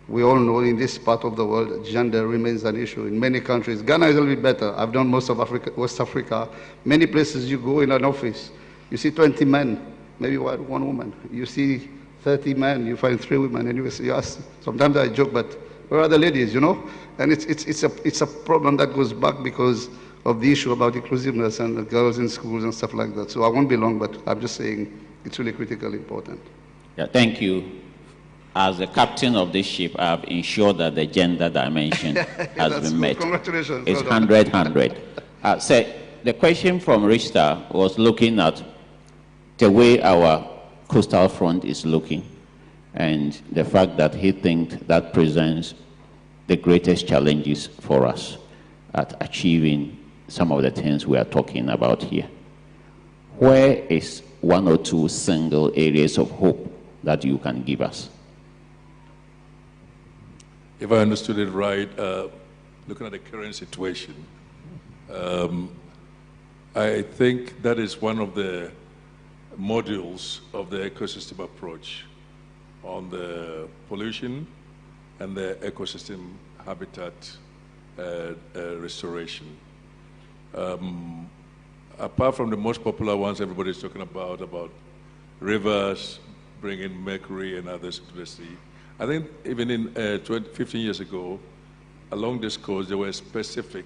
we all know in this part of the world, gender remains an issue in many countries. Ghana is a little bit better. I've done most of Africa, West Africa. Many places you go in an office, you see 20 men, maybe one woman. You see 30 men, you find 3 women, and you ask, sometimes I joke, but Where are the ladies, you know? And it's a problem that goes back because of the issue about inclusiveness and the girls in schools and stuff like that. So I won't be long, but I'm just saying it's really critically important. Yeah, thank you. As the captain of this ship, I have ensured that the gender dimension has been met. Congratulations. It's 100-100. So the question from Rista was looking at the way our coastal front is looking and the fact that he thinks that presents the greatest challenges for us at achieving some of the things we are talking about here. Where is one or two single areas of hope that you can give us? If I understood it right, looking at the current situation, I think that is one of the modules of the ecosystem approach on the pollution and the ecosystem habitat restoration. Apart from the most popular ones everybody's talking about rivers, bringing mercury and others to the sea, I think even in 15 years ago, along this coast, there were specific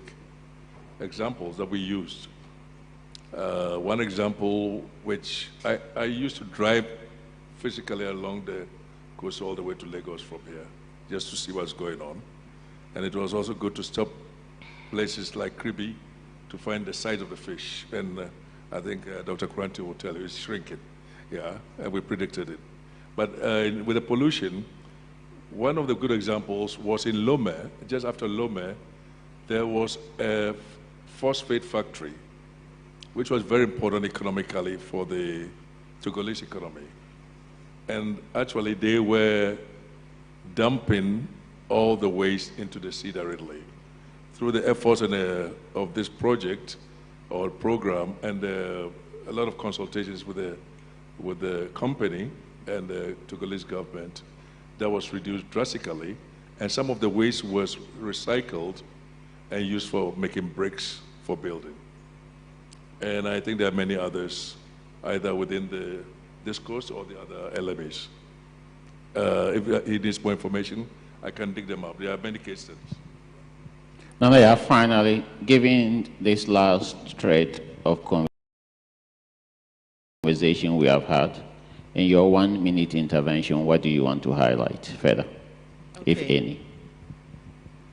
examples that we used. One example, which I used to drive physically along the coast all the way to Lagos from here, just to see what's going on. And it was also good to stop places like Kribi to find the size of the fish. And I think Dr. Kranti will tell you it's shrinking. Yeah, and we predicted it. But with the pollution, one of the good examples was in Lome. Just after Lome, there was a phosphate factory, which was very important economically for the Togolese economy. And actually, they were dumping all the waste into the sea directly. Through the efforts of this project or program and a lot of consultations with the company and the Togolese government, that was reduced drastically. And some of the waste was recycled and used for making bricks for building. And I think there are many others, either within this course or the other LMAs. If he needs more information, I can dig them up. There are many case studies. Now, finally, given this last thread of conversation we have had, in your 1-minute intervention, what do you want to highlight further, if any?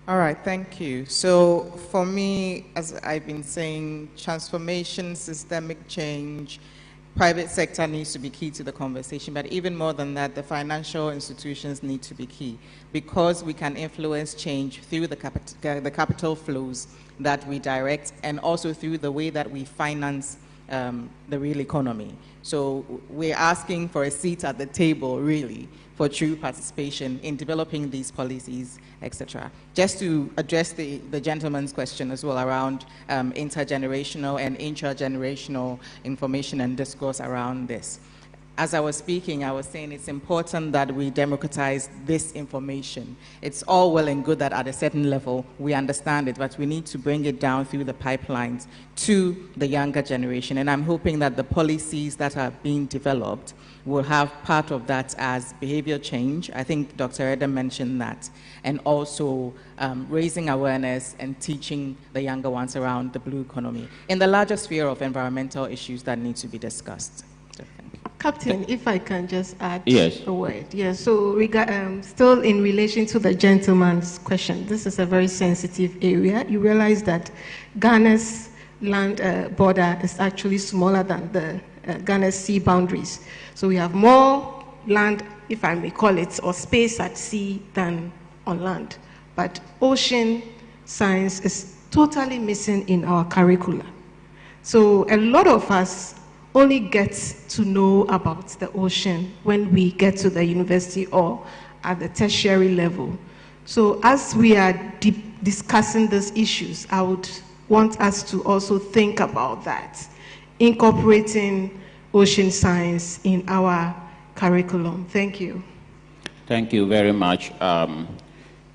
All right, thank you. So for me, as I've been saying, transformation, systemic change, private sector needs to be key to the conversation, but even more than that, the financial institutions need to be key because we can influence change through the capital flows that we direct and also through the way that we finance the real economy. So we're asking for a seat at the table, really, for true participation in developing these policies, etc. Just to address the gentleman's question as well around intergenerational and intragenerational information and discourse around this. As I was speaking, I was saying it's important that we democratize this information. It's all well and good that at a certain level we understand it, but we need to bring it down through the pipelines to the younger generation. And I'm hoping that the policies that are being developed will have part of that as behavior change. I think Dr. Eden mentioned that. And also raising awareness and teaching the younger ones around the blue economy in the larger sphere of environmental issues that need to be discussed. Captain, if I can just add a word. Yes, so still in relation to the gentleman's question, this is a very sensitive area. You realize that Ghana's land border is actually smaller than the Ghana's sea boundaries. So we have more land, if I may call it, or space at sea than on land. But ocean science is totally missing in our curricula. So a lot of us only get to know about the ocean when we get to the university or at the tertiary level. So as we are discussing these issues, I would want us to also think about that, incorporating ocean science in our curriculum. Thank you. Thank you very much.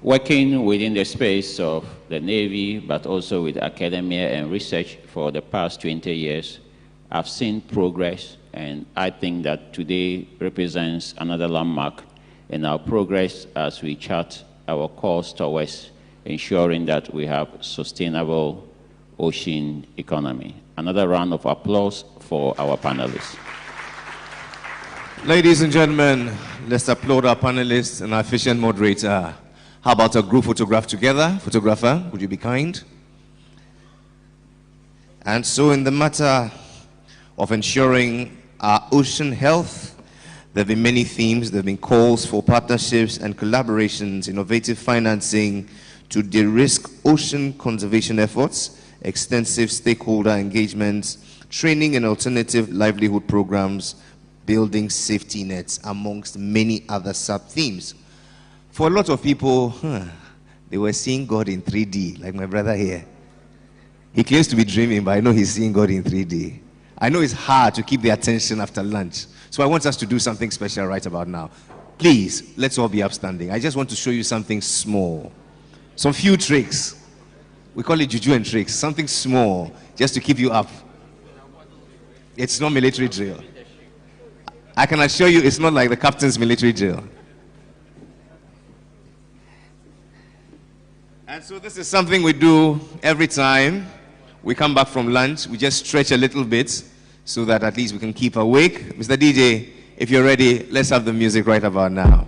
Working within the space of the Navy, but also with academia and research for the past 20 years, I've seen progress, and I think that today represents another landmark in our progress as we chart our course towards ensuring that we have sustainable ocean economy. Another round of applause for our panelists. Ladies and gentlemen, let's applaud our panelists and our efficient moderator. How about a group photograph together? Photographer, would you be kind? And so in the matter of ensuring our ocean health, there have been many themes. There have been calls for partnerships and collaborations, innovative financing to de-risk ocean conservation efforts, extensive stakeholder engagements, training and alternative livelihood programs, building safety nets, amongst many other sub-themes. For a lot of people, they were seeing God in 3D, like my brother here. He claims to be dreaming, but I know he's seeing God in 3D. I know it's hard to keep the attention after lunch, so I want us to do something special right about now. Please, let's all be upstanding. I just want to show you something small. Some few tricks. We call it juju and tricks. Something small, just to keep you up. It's not military drill. I can assure you it's not like the captain's military drill. And so this is something we do every time we come back from lunch. We just stretch a little bit so that at least we can keep awake. Mr. DJ, if you're ready, let's have the music right about now.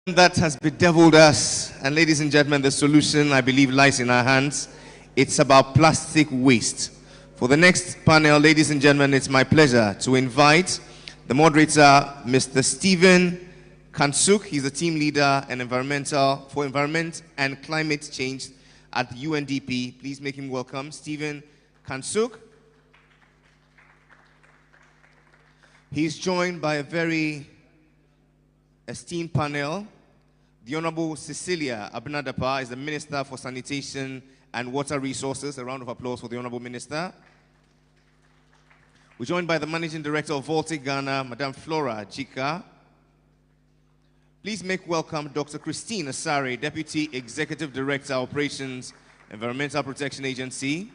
So that has bedeviled us, and ladies and gentlemen, the solution, I believe, lies in our hands. It's about plastic waste. For the next panel, ladies and gentlemen, it's my pleasure to invite the moderator, Mr. Stephen Kansuk. He's the team leader for environment and climate change at UNDP. Please make him welcome, Stephen Kansuk. He's joined by a very esteemed panel. The Honorable Cecilia Abnadapa is the Minister for Sanitation and Water Resources. A round of applause for the Honorable Minister. We're joined by the Managing Director of Voltic Ghana, Madame Flora Jika. Please make welcome Dr. Christine Asare, Deputy Executive Director, Operations, Environmental Protection Agency.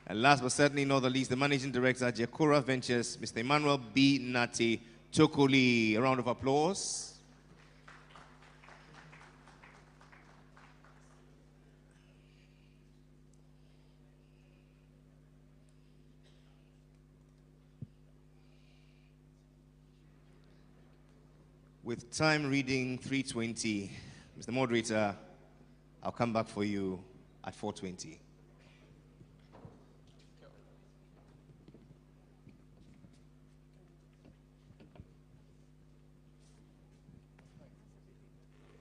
And last but certainly not the least, the Managing Director, Jekora Ventures, Mr. Emmanuel B. Nati Tokoli. A round of applause. With time reading 3:20, Mr. Moderator, I'll come back for you at 4:20.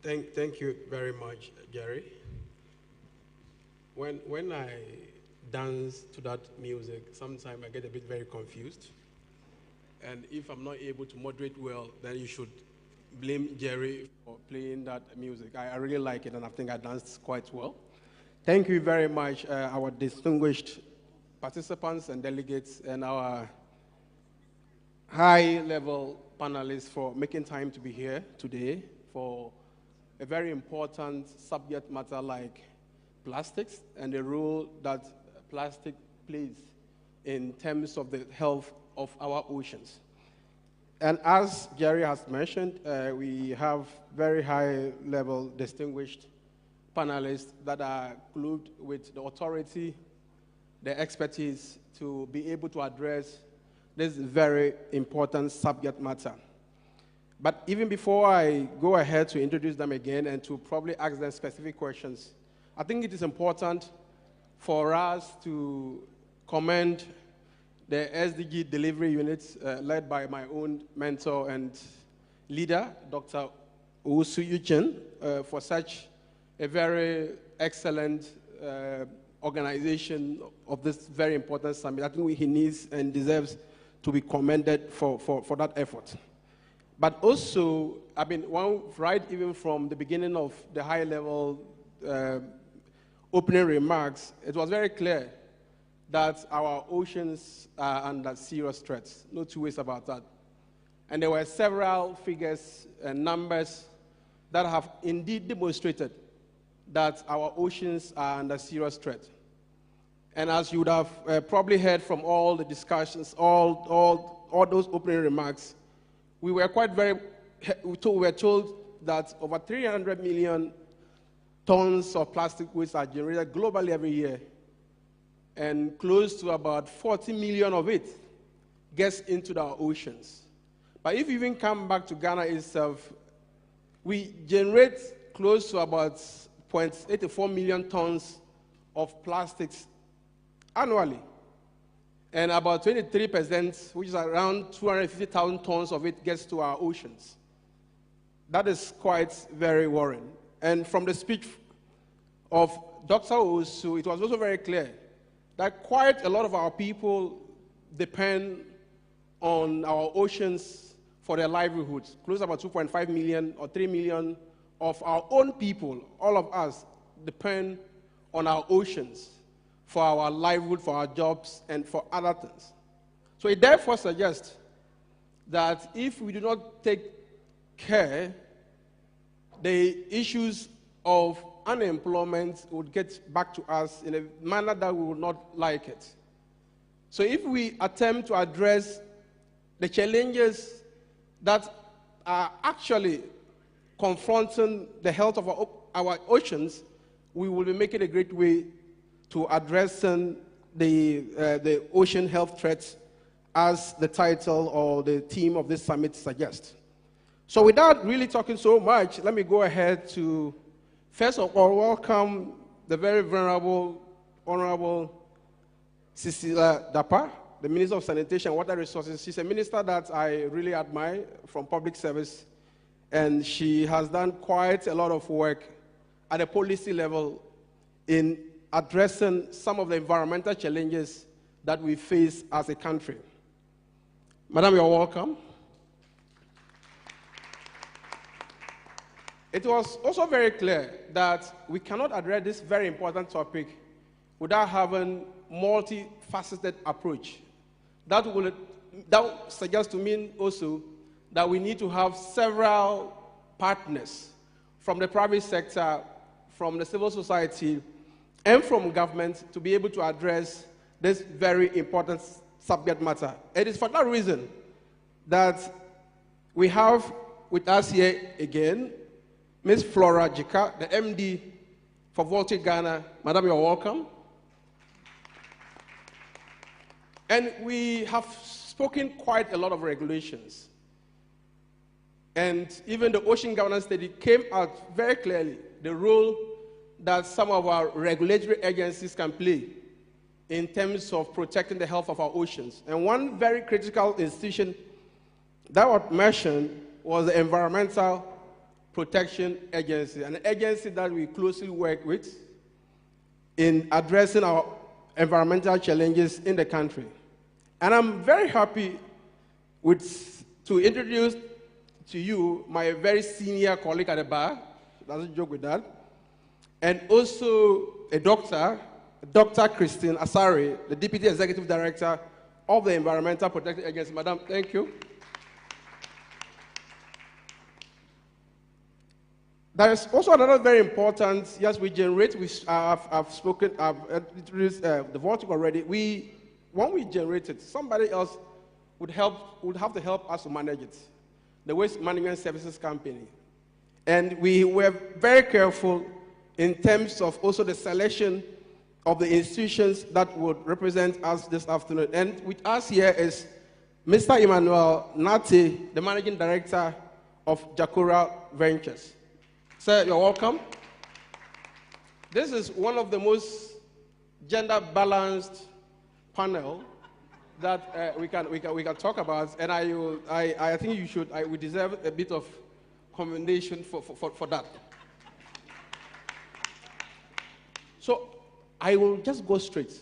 Thank you very much, Jerry. When I dance to that music, sometimes I get a bit very confused. And if I'm not able to moderate well, then you should blame Jerry for playing that music. I really like it, and I think I danced quite well. Thank you very much, our distinguished participants and delegates, and our high-level panelists for making time to be here today for a very important subject matter like plastics and the role that plastic plays in terms of the health of our oceans. And as Jerry has mentioned, we have very high-level distinguished panelists that are glued with the authority, the expertise to be able to address this very important subject matter. But even before I go ahead to introduce them again and to probably ask them specific questions, I think it is important for us to commend the SDG delivery unit led by my own mentor and leader, Dr. Owusu Uchen, for such a very excellent organization of this very important summit. I think he needs and deserves to be commended for that effort. But also, I mean, right even from the beginning of the high-level opening remarks, it was very clear that our oceans are under serious threats. No two ways about that. And there were several figures and numbers that have indeed demonstrated that our oceans are under serious threat. And as you would have probably heard from all the discussions, all those opening remarks, we were told that over 300 million tons of plastic waste are generated globally every year, and close to about 40 million of it gets into our oceans. But if you even come back to Ghana itself, we generate close to about 0.84 million tons of plastics annually. And about 23%, which is around 250,000 tons of it, gets to our oceans. That is quite very worrying. And from the speech of Dr. Owusu, it was also very clear that quite a lot of our people depend on our oceans for their livelihoods. Close to about 2.5 million or 3 million of our own people, all of us, depend on our oceans for our livelihood, for our jobs, and for other things. So it therefore suggests that if we do not take care, the issues of unemployment would get back to us in a manner that we would not like it. So if we attempt to address the challenges that are actually confronting the health of our oceans, we will be making a great way to addressing the ocean health threats as the title or the theme of this summit suggests. So without really talking so much, let me go ahead to, first of all, welcome the very venerable, honorable Cecilia Dapaah, the Minister of Sanitation and Water Resources. She's a minister that I really admire from public service, and she has done quite a lot of work at a policy level in addressing some of the environmental challenges that we face as a country. Madam, you're welcome. It was also very clear that we cannot address this very important topic without having multifaceted approach. That suggests to me also that we need to have several partners from the private sector, from the civil society, and from government to be able to address this very important subject matter. It is for that reason that we have with us here again Ms. Flora Jika, the MD for Voltic Ghana. Madam, you're welcome. And we have spoken quite a lot of regulations. And even the Ocean Governance Study came out very clearly the role that some of our regulatory agencies can play in terms of protecting the health of our oceans. And one very critical institution that was mentioned was the Environmental Protection Agency, an agency that we closely work with in addressing our environmental challenges in the country. And I'm very happy to introduce to you my very senior colleague at the bar, doesn't joke with that, and also a doctor, Dr. Christine Asare, the Deputy Executive Director of the Environmental Protection Agency. Madam, thank you. There is also another very important, yes, we generate, I've introduced the vaulting already. When we generate it, somebody else would have to help us to manage it, the Waste Management Services Company. And we were very careful in terms of also the selection of the institutions that would represent us this afternoon. And with us here is Mr. Emmanuel Nati, the Managing Director of Jacora Ventures. Sir, you're welcome. This is one of the most gender-balanced panel that we can talk about, and I think we deserve a bit of commendation for that. So I will just go straight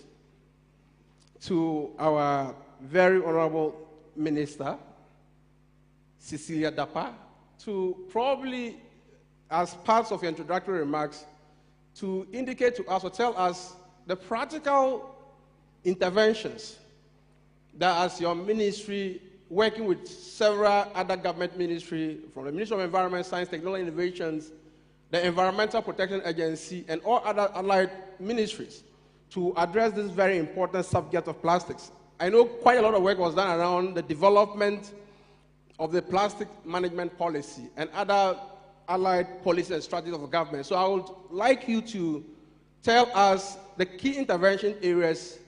to our very honorable minister, Cecilia Dapaah, to probably, as part of your introductory remarks, to indicate to us or tell us the practical interventions that, as your ministry, working with several other government ministries, from the Ministry of Environment, Science, Technology, Innovations, the Environmental Protection Agency, and all other allied ministries, to address this very important subject of plastics. I know quite a lot of work was done around the development of the plastic management policy and other allied policies and strategies of the government. So I would like you to tell us the key intervention areas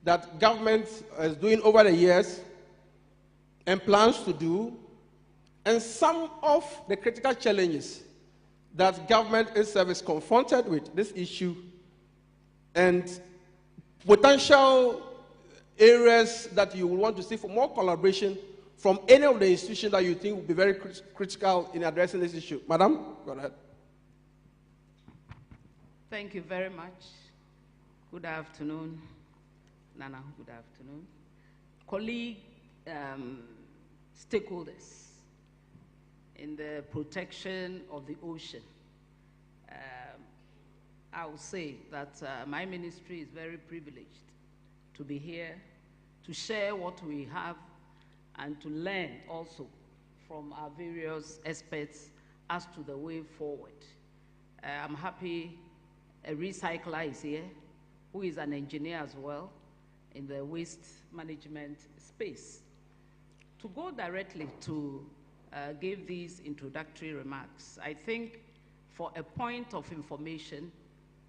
that government is doing over the years and plans to do, and some of the critical challenges that government itself is confronted with this issue, and potential areas that you will want to see for more collaboration from any of the institutions that you think will be very critical in addressing this issue. Madam, go ahead. Thank you very much. Good afternoon. Nana, good afternoon. Colleague, stakeholders in the protection of the ocean. I will say that my ministry is very privileged to be here, to share what we have, and to learn also from our various experts as to the way forward. I'm happy a recycler is here, who is an engineer as well in the waste management space. To go directly to give these introductory remarks, I think for a point of information,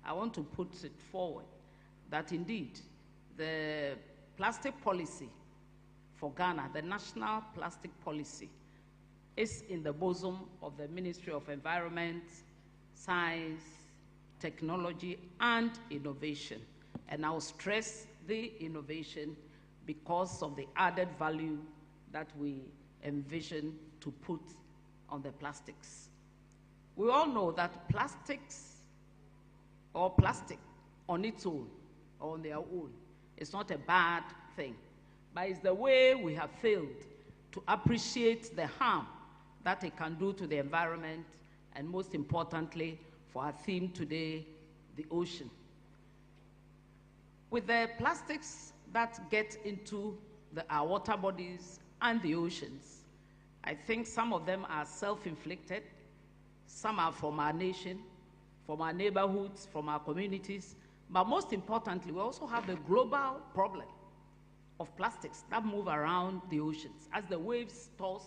I want to put it forward that indeed the plastic policy for Ghana, the national plastic policy, is in the bosom of the Ministry of Environment, Science, Technology, and Innovation. And I'll stress the innovation because of the added value that we envision to put on the plastics. We all know that plastics or plastic on its own or on their own is not a bad thing, but it's the way we have failed to appreciate the harm that it can do to the environment, and most importantly, for our theme today, the ocean. With the plastics that get into our water bodies and the oceans, I think some of them are self-inflicted, some are from our nation, from our neighborhoods, from our communities, but most importantly, we also have the global problem of plastics that move around the oceans. As the waves toss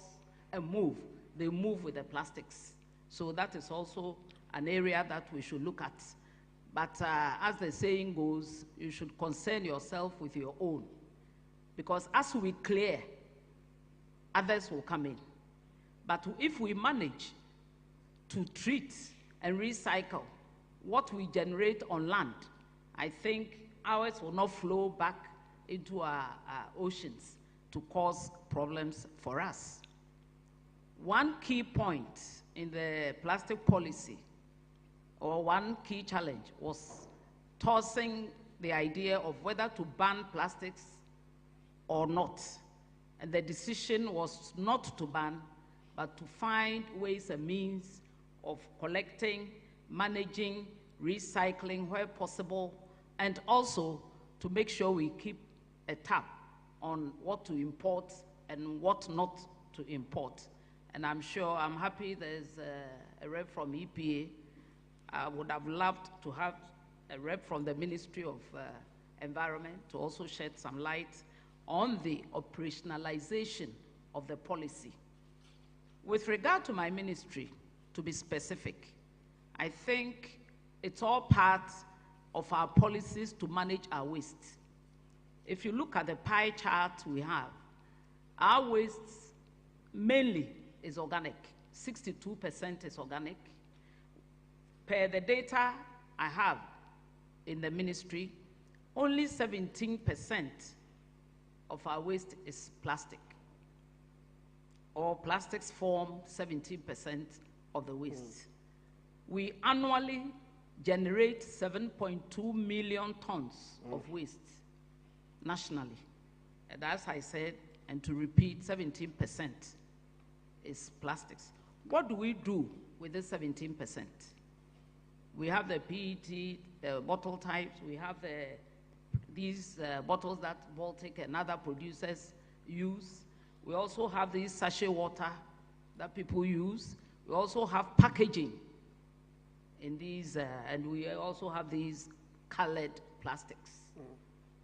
and move, they move with the plastics. So that is also an area that we should look at. But as the saying goes, you should concern yourself with your own. Because as we clear, others will come in. But if we manage to treat and recycle what we generate on land, I think ours will not flow back into our oceans to cause problems for us. One key point in the plastic policy, or one key challenge, was tossing the idea of whether to ban plastics or not. And the decision was not to ban, but to find ways and means of collecting, managing, recycling where possible, and also to make sure we keep a tap on what to import and what not to import. And I'm happy there's a rep from EPA. I would have loved to have a rep from the Ministry of Environment to also shed some light on the operationalization of the policy. With regard to my ministry, to be specific, I think it's all part of our policies to manage our waste. If you look at the pie chart we have, our waste mainly is organic. 62% is organic. Per the data I have in the ministry, only 17% of our waste is plastic. Or plastics form 17% of the waste. We annually generate 7.2 million tons of waste nationally. And as I said, and to repeat, 17% is plastics. What do we do with this 17%? We have the PET bottle types. We have these bottles that Baltic and other producers use. We also have these sachet water that people use. We also have packaging in these, and we also have these colored plastics.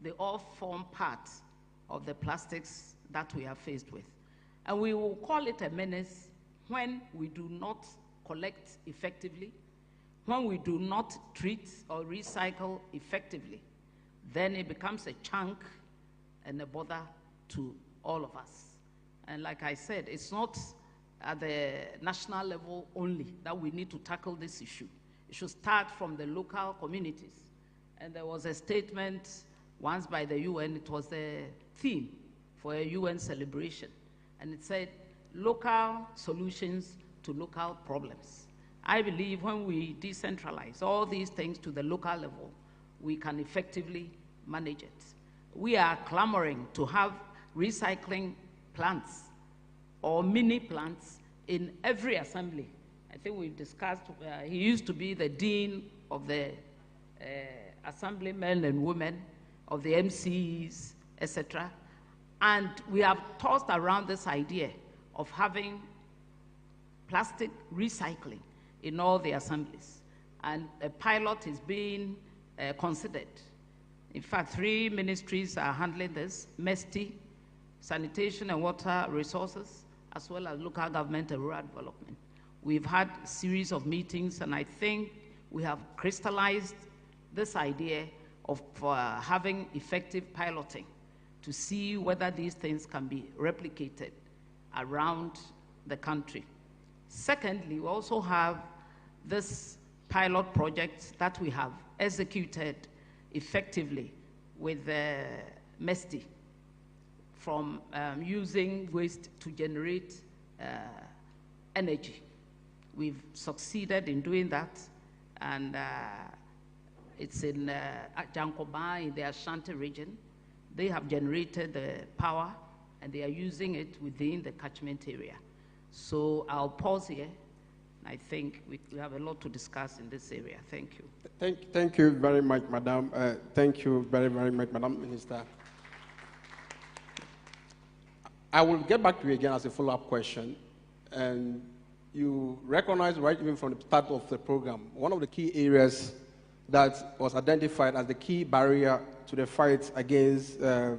They all form part of the plastics that we are faced with. And we will call it a menace when we do not collect effectively, when we do not treat or recycle effectively. Then it becomes a chunk and a bother to all of us. And like I said, it's not at the national level only that we need to tackle this issue. It should start from the local communities. And there was a statement once by the UN, it was the theme for a UN celebration. And it said, local solutions to local problems. I believe when we decentralize all these things to the local level, we can effectively manage it. We are clamoring to have recycling plants or mini plants in every assembly. I think we've discussed, he used to be the dean of the assemblymen and women, of the MCs, etc. And we have tossed around this idea of having plastic recycling in all the assemblies. And a pilot is being considered. In fact, 3 ministries are handling this: MESTI, Sanitation and Water Resources, as well as Local Government and Rural Development. We've had a series of meetings, and I think we have crystallized this idea of having effective piloting to see whether these things can be replicated around the country. Secondly, we also have this pilot project that we have executed effectively with MESTI, from using waste to generate energy. We've succeeded in doing that, and it's in Jankoba in the Ashanti region. They have generated the power, and they are using it within the catchment area. So I'll pause here. I think we have a lot to discuss in this area. Thank you. Thank you very much, Madam. Thank you very, very much, Madam Minister. I will get back to you again as a follow-up question. And you recognize, right, even from the start of the program, one of the key areas that was identified as the key barrier to the fight against the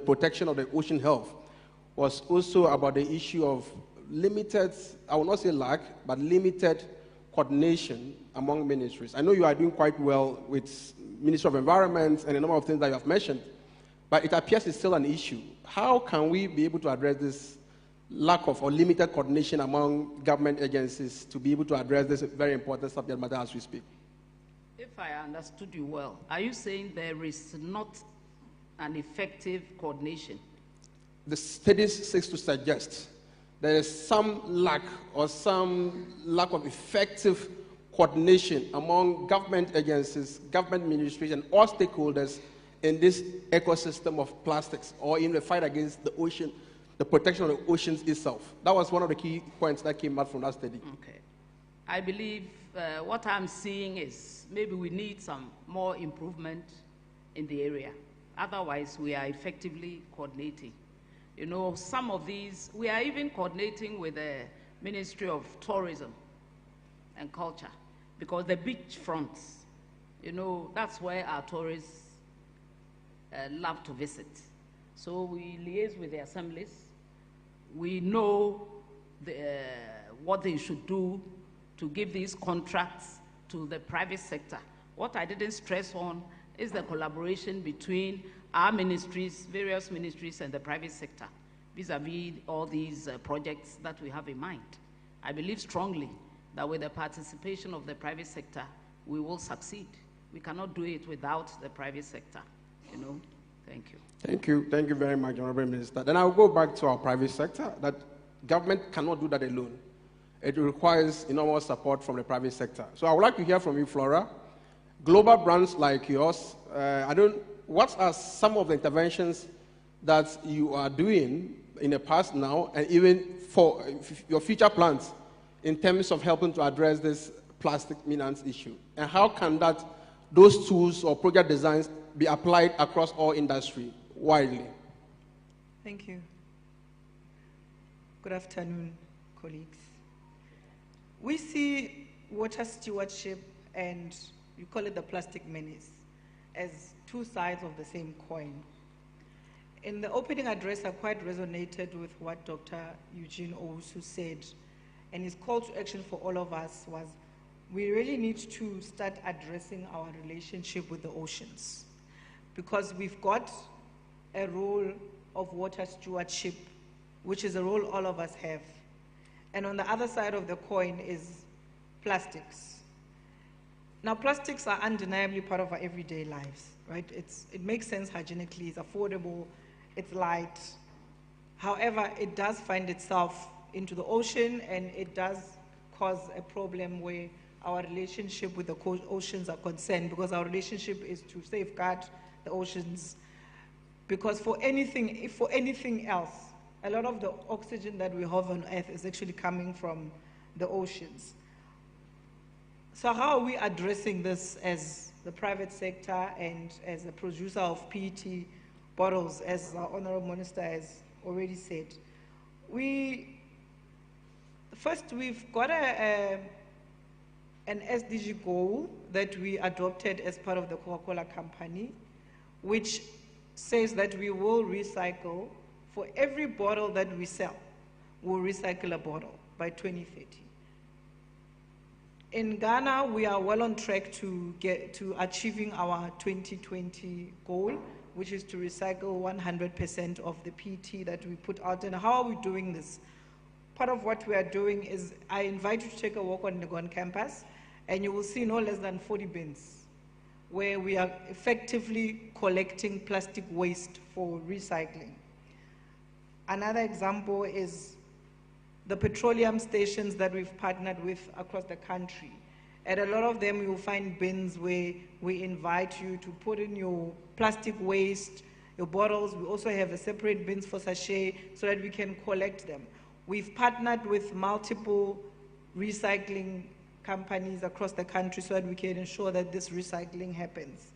protection of the ocean health was also about the issue of limited, I will not say lack, but limited coordination among ministries. I know you are doing quite well with Ministry of Environment and a number of things that you have mentioned, but it appears it's still an issue. How can we be able to address this lack of or limited coordination among government agencies to be able to address this very important subject matter as we speak? If I understood you well, are you saying there is not an effective coordination? The studies seeks to suggest there is some lack or some lack of effective coordination among government agencies, government ministries, and all stakeholders in this ecosystem of plastics, or in the fight against the ocean, the protection of the oceans itself. That was one of the key points that came out from that study. Okay. I believe what I'm seeing is maybe we need some more improvement in the area. Otherwise, we are effectively coordinating. You know, some of these, we are even coordinating with the Ministry of Tourism and Culture, because the beach fronts, you know, that's where our tourists love to visit. So we liaise with the assemblies. We know what they should do to give these contracts to the private sector. What I didn't stress on is the collaboration between our ministries, various ministries, and the private sector, vis-a-vis all these projects that we have in mind. I believe strongly that with the participation of the private sector, we will succeed. We cannot do it without the private sector, you know. Thank you. Thank you very much, Honorable Minister. Then I'll go back to our private sector, that government cannot do that alone. It requires enormous support from the private sector. So I would like to hear from you, Flora. Global brands like yours, what are some of the interventions that you are doing in the past now, and even for your future plans in terms of helping to address this plastic maintenance issue? And how can those tools or project designs be applied across all industry widely? Thank you. Good afternoon, colleagues. We see water stewardship, and you call it the plastic menace, as two sides of the same coin. In the opening address, I quite resonated with what Dr. Eugene Owusu said, and his call to action for all of us was, we really need to start addressing our relationship with the oceans, because we've got a role of water stewardship, which is a role all of us have. And on the other side of the coin is plastics. Now, plastics are undeniably part of our everyday lives, right? It makes sense hygienically, it's affordable, it's light. However, it does find itself into the ocean, and it does cause a problem where our relationship with the oceans are concerned, because our relationship is to safeguard the oceans. Because for anything else, a lot of the oxygen that we have on Earth is actually coming from the oceans. So how are we addressing this as the private sector and as the producer of PET bottles, as our Honorable Minister has already said? First, we've got an SDG goal that we adopted as part of the Coca-Cola Company, which says that we will recycle, for every bottle that we sell, we'll recycle a bottle by 2030. In Ghana, we are well on track to get to achieving our 2020 goal, which is to recycle 100% of the PET that we put out. And how are we doing this? Part of what we are doing is, I invite you to take a walk on Legon campus, and you will see no less than 40 bins where we are effectively collecting plastic waste for recycling. Another example is the petroleum stations that we've partnered with across the country. At a lot of them, you will find bins where we invite you to put in your plastic waste, your bottles. We also have a separate bins for sachet so that we can collect them. We've partnered with multiple recycling companies across the country so that we can ensure that this recycling happens.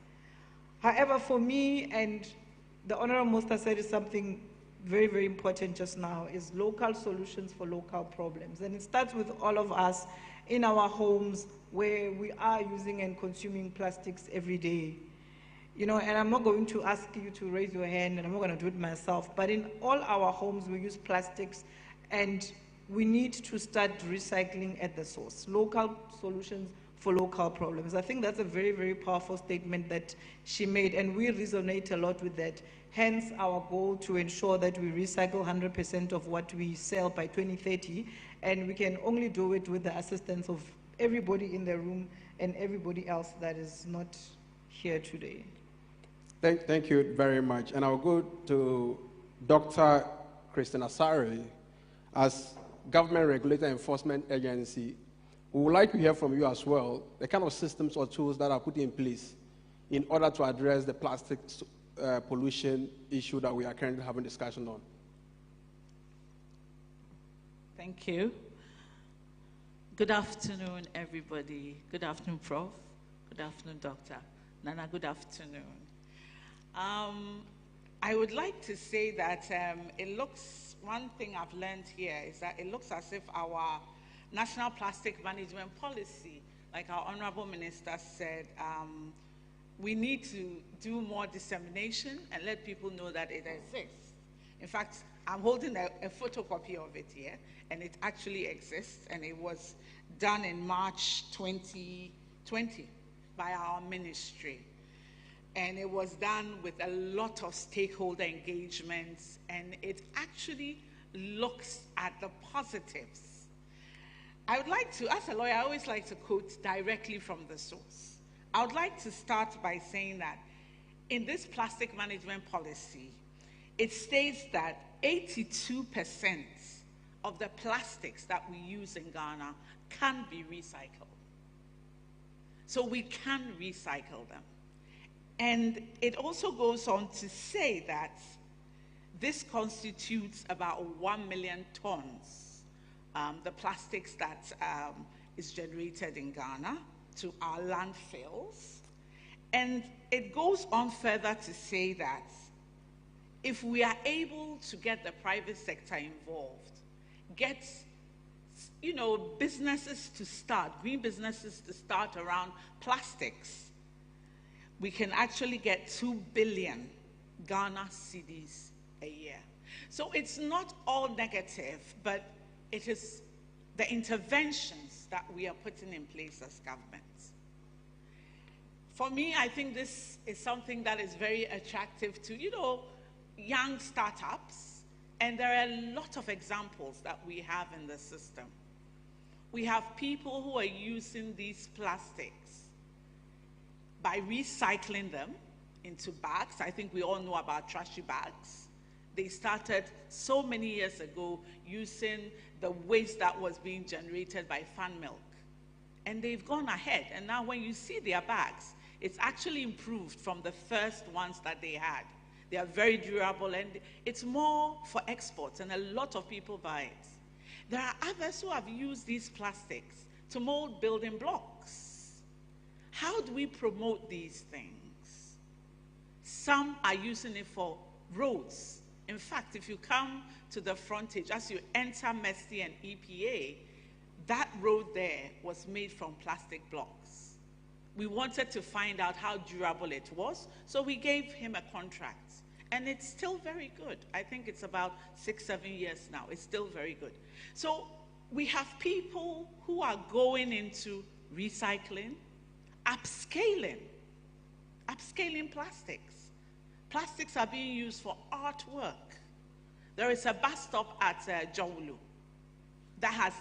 However, for me, and the Honorable Minister said is something very, very important just now, is local solutions for local problems. And it starts with all of us in our homes where we are using and consuming plastics every day. You know, and I'm not going to ask you to raise your hand, and I'm not going to do it myself, but in all our homes we use plastics, and we need to start recycling at the source. Local solutions for local problems. I think that's a very, very powerful statement that she made, and we resonate a lot with that. Hence our goal to ensure that we recycle 100% of what we sell by 2030, and we can only do it with the assistance of everybody in the room and everybody else that is not here today. Thank you very much. And I'll go to Dr. Christine Asare. As Government Regulator Enforcement Agency, we would like to hear from you as well, the kind of systems or tools that are put in place in order to address the plastic pollution issue that we are currently having discussion on. Thank you. Good afternoon, everybody. Good afternoon, Prof. Good afternoon, Doctor. Nana, good afternoon. I would like to say that one thing I've learned here is that it looks as if our national plastic management policy, like our Honorable Minister said, we need to do more dissemination and let people know that it exists. In fact, I'm holding a photocopy of it here, and it actually exists, and it was done in March 2020 by our ministry. And it was done with a lot of stakeholder engagements, and it actually looks at the positives. I would like to, as a lawyer, I always like to quote directly from the source. I would like to start by saying that in this plastic management policy, it states that 82% of the plastics that we use in Ghana can be recycled. So we can recycle them. And it also goes on to say that this constitutes about 1 million tons, the plastics that is generated in Ghana to our landfills. And it goes on further to say that if we are able to get the private sector involved, get businesses to start, green businesses to start around plastics, we can actually get 2 billion Ghana cedis a year. So it's not all negative, but it is the interventions that we are putting in place as governments. For me, I think this is something that is very attractive to, young startups, and there are a lot of examples that we have in the system. We have people who are using these plastics by recycling them into bags. I think we all know about trashy bags. They started so many years ago using the waste that was being generated by fan milk. And they've gone ahead, and now when you see their bags, it's actually improved from the first ones that they had. They are very durable, and it's more for exports, and a lot of people buy it. There are others who have used these plastics to mold building blocks. How do we promote these things? Some are using it for roads. In fact, if you come to the frontage, as you enter Mesty and EPA, that road there was made from plastic blocks. We wanted to find out how durable it was, so we gave him a contract. And it's still very good. I think it's about 6-7 years now. It's still very good. So we have people who are going into recycling, upscaling plastics. Plastics are being used for artwork. There is a bus stop at Jawulu that has,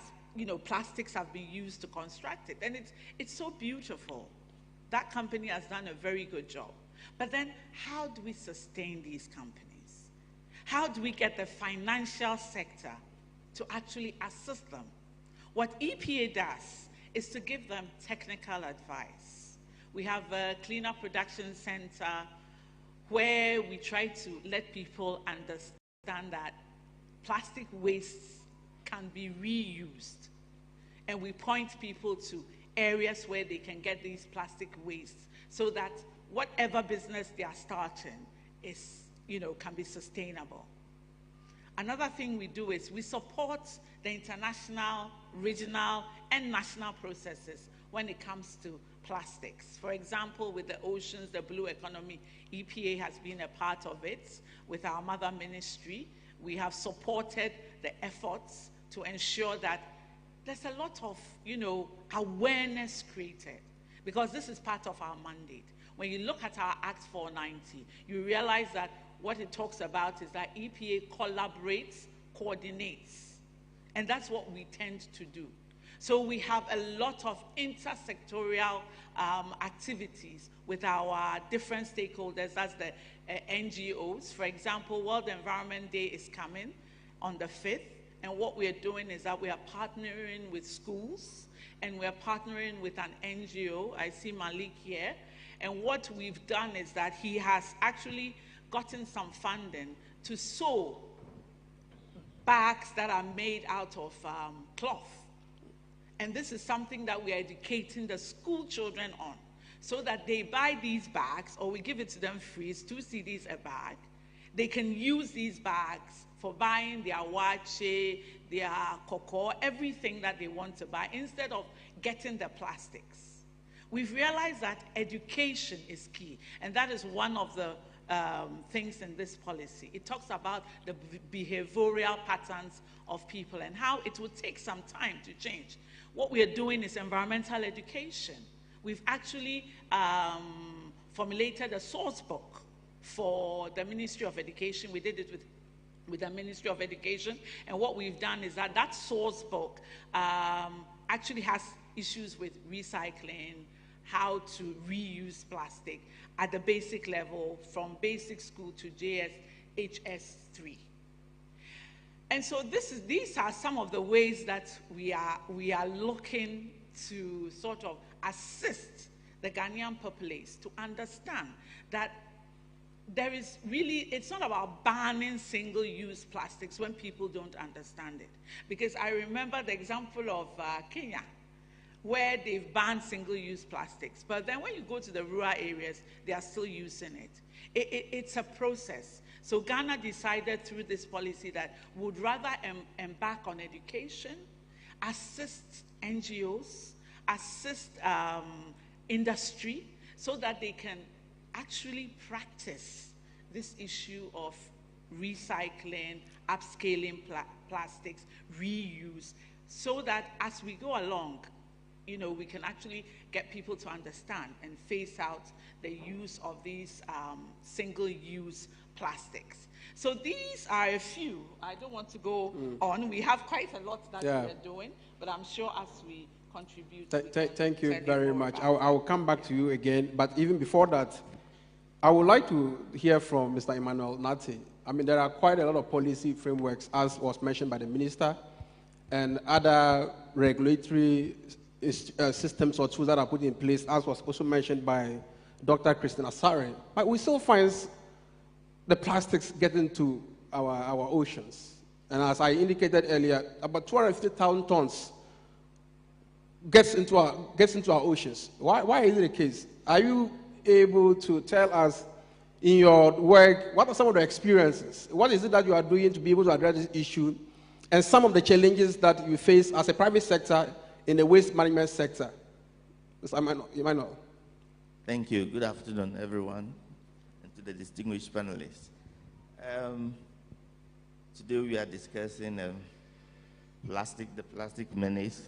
plastics have been used to construct it. And it's so beautiful. That company has done a very good job. But then, how do we sustain these companies? How do we get the financial sector to actually assist them? What EPA does is to give them technical advice. We have a Cleaner Production Center where we try to let people understand that plastic wastes can be reused. And we point people to areas where they can get these plastic wastes so that whatever business they are starting is, can be sustainable. Another thing we do is we support the international, regional, and national processes when it comes to plastics. For example, with the oceans, the blue economy, EPA has been a part of it. With our mother ministry, we have supported the efforts to ensure that there's a lot of, awareness created, because this is part of our mandate. When you look at our Act 490, you realize that what it talks about is that EPA collaborates, coordinates, and that's what we tend to do. So we have a lot of intersectorial activities with our different stakeholders, that's the NGOs. For example, World Environment Day is coming on the 5th, and what we are doing is that we are partnering with schools, and we are partnering with an NGO. I see Malik here. And what we've done is that he has actually gotten some funding to sew bags that are made out of cloth. And this is something that we are educating the school children on. so that they buy these bags, or we give it to them free. It's 2 cedis a bag. They can use these bags for buying their wache, their cocoa, everything that they want to buy, instead of getting the plastics. We've realized that education is key, and that is one of the things in this policy. It talks about the behavioral patterns of people and how it will take some time to change. What we are doing is environmental education. We've actually formulated a source book for the Ministry of Education. We did it with the Ministry of Education, and what we've done is that source book actually has issues with recycling, how to reuse plastic at the basic level, from basic school to JSHS3. And so these are some of the ways that we are looking to sort of assist the Ghanaian populace to understand that there is really, it's not about banning single-use plastics when people don't understand it. Because I remember the example of Kenya, where they've banned single-use plastics. But then when you go to the rural areas, they are still using it. It's a process. So Ghana decided through this policy that would rather embark on education, assist NGOs, assist industry, so that they can actually practice this issue of recycling, upscaling plastics, reuse, so that as we go along, you know, we can actually get people to understand and phase out the use of these single-use plastics. So these are a few. I don't want to go on. We have quite a lot that we are doing, but I'm sure as we contribute. Thank you very much. I will come back to you again, but even before that, I would like to hear from Mr. Emmanuel Nartey. I mean, there are quite a lot of policy frameworks, as was mentioned by the minister, and other regulatory systems or tools that are put in place, as was also mentioned by Dr. Christine Asare. But we still find the plastics get into our oceans. And as I indicated earlier, about 250,000 tons gets into our oceans. Why is it the case? Are you able to tell us in your work, what are some of the experiences? What is it that you are doing to be able to address this issue, and some of the challenges that you face as a private sector in the waste management sector? Mr. Emmanuel. Thank you. Good afternoon, everyone, and to the distinguished panelists. Today we are discussing the plastic menace,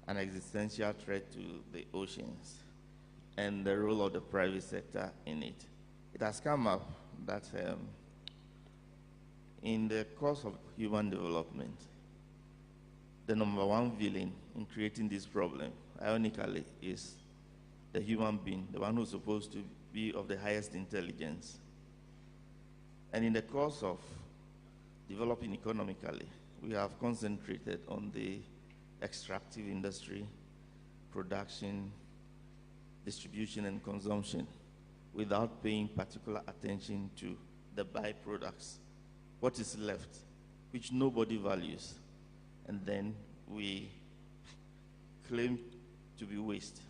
an existential threat to the oceans, and the role of the private sector in it. It has come up that in the course of human development, the number one villain in creating this problem, ironically, is the human being, the one who's supposed to be of the highest intelligence. And in the course of developing economically, we have concentrated on the extractive industry, production, distribution, and consumption, without paying particular attention to the byproducts, what is left, which nobody values, and then we claim to be waste.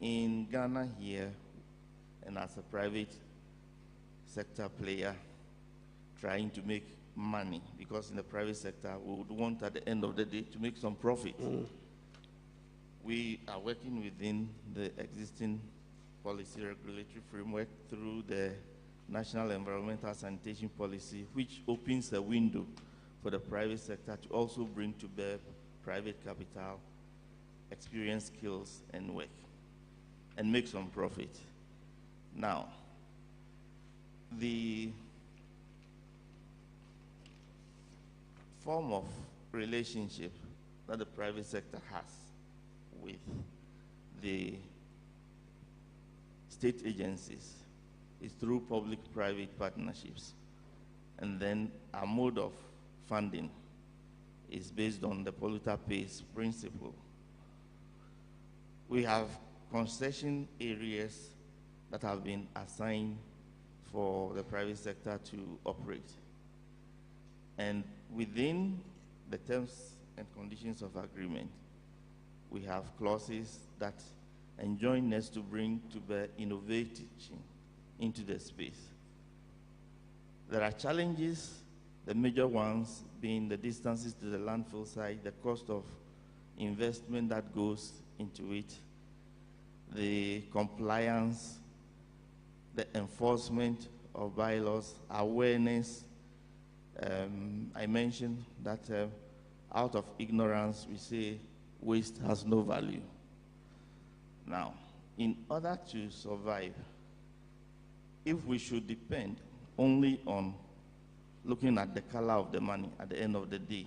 In Ghana here, and as a private sector player trying to make money, because in the private sector we would want at the end of the day to make some profit. We are working within the existing policy regulatory framework through the National Environmental Sanitation Policy, which opens a window for the private sector to also bring to bear private capital, experience, skills, and work, and make some profit. Now, the form of relationship that the private sector has with the state agencies is through public-private partnerships. And then our mode of funding is based on the polluter pays principle. We have concession areas that have been assigned for the private sector to operate. And within the terms and conditions of agreement, we have clauses that and join us to bring to bear innovation into the space. There are challenges, the major ones being the distances to the landfill site, the cost of investment that goes into it, the compliance, the enforcement of bylaws, awareness. I mentioned that out of ignorance, we say waste has no value. Now, in order to survive, if we should depend only on looking at the color of the money at the end of the day,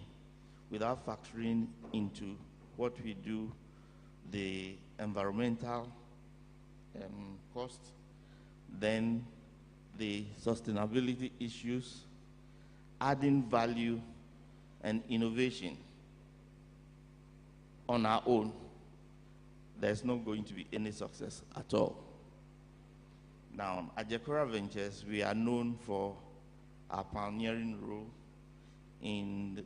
without factoring into what we do, the environmental cost, then the sustainability issues, adding value and innovation on our own, there's not going to be any success at all. Now, at Jekora Ventures, we are known for our pioneering role in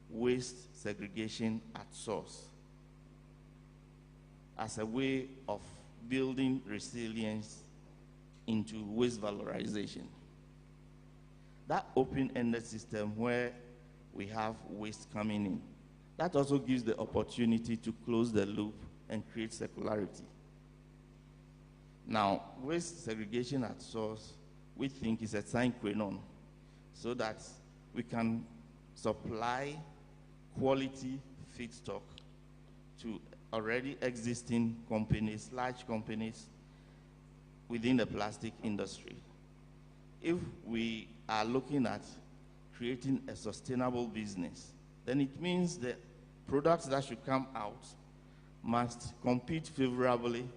waste segregation at source as a way of building resilience into waste valorization. That open-ended system where we have waste coming in, that also gives the opportunity to close the loop and create circularity. Now, waste segregation at source, we think is a sine qua non, so that we can supply quality feedstock to already existing companies, large companies within the plastic industry. If we are looking at creating a sustainable business, then it means the products that should come out must compete favorably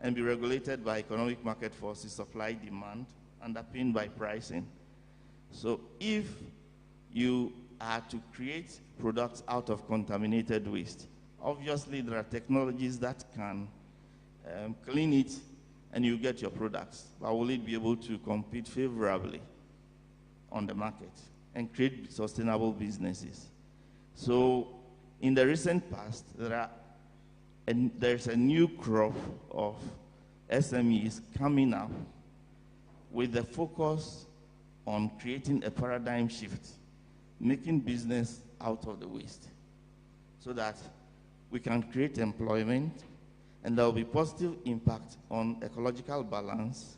and be regulated by economic market forces, supply, demand, underpinned by pricing. So if you are to create products out of contaminated waste, obviously there are technologies that can clean it and you get your products, but will it be able to compete favorably on the market and create sustainable businesses? So in the recent past, there's a new crop of SMEs coming up with the focus on creating a paradigm shift, making business out of the waste, so that we can create employment and there will be positive impact on ecological balance,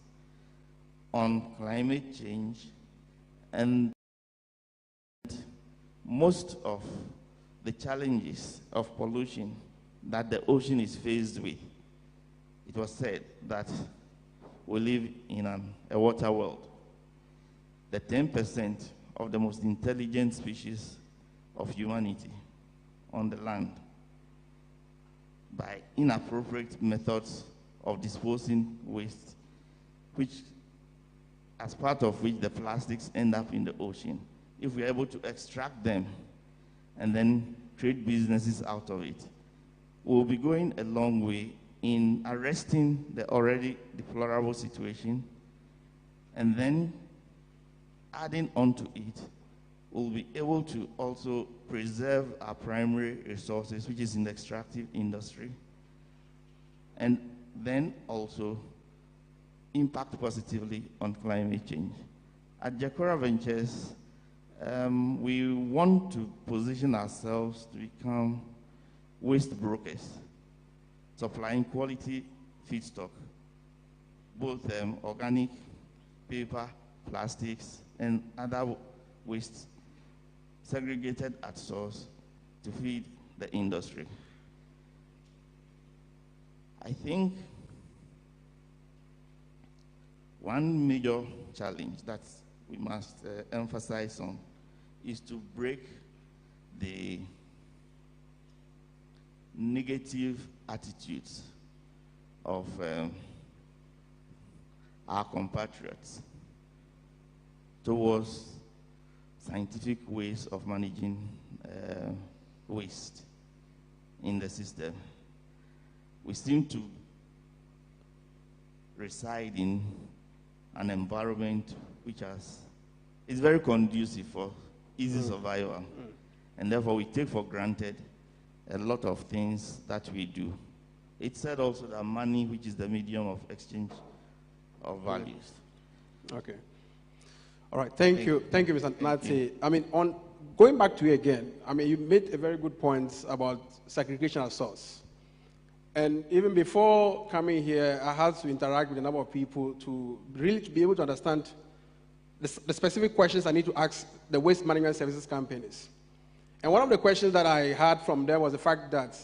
on climate change, and most of the challenges of pollution that the ocean is faced with. It was said that we live in a water world. The 10% of the most intelligent species of humanity on the land, by inappropriate methods of disposing waste, which, as part of which the plastics end up in the ocean. If we are able to extract them and then create businesses out of it, we'll be going a long way in arresting the already deplorable situation, and then adding on to it, we'll be able to also preserve our primary resources, which is in the extractive industry, and then also impact positively on climate change. At Jekora Ventures, we want to position ourselves to become waste brokers, supplying quality feedstock, both organic, paper, plastics, and other waste segregated at source to feed the industry. I think one major challenge that we must emphasize on is to break the negative attitudes of our compatriots towards scientific ways of managing waste in the system. We seem to reside in an environment which is very conducive for easy survival. And therefore we take for granted a lot of things that we do. It said also that money, which is the medium of exchange of values. Okay. All right. Thank you. Thank you, Mr. Nati. I mean, on going back to you again, I mean, you made a very good point about segregation at source. And even before coming here, I had to interact with a number of people to really be able to understand the specific questions I need to ask the waste management services companies. And one of the questions that I had from them was the fact that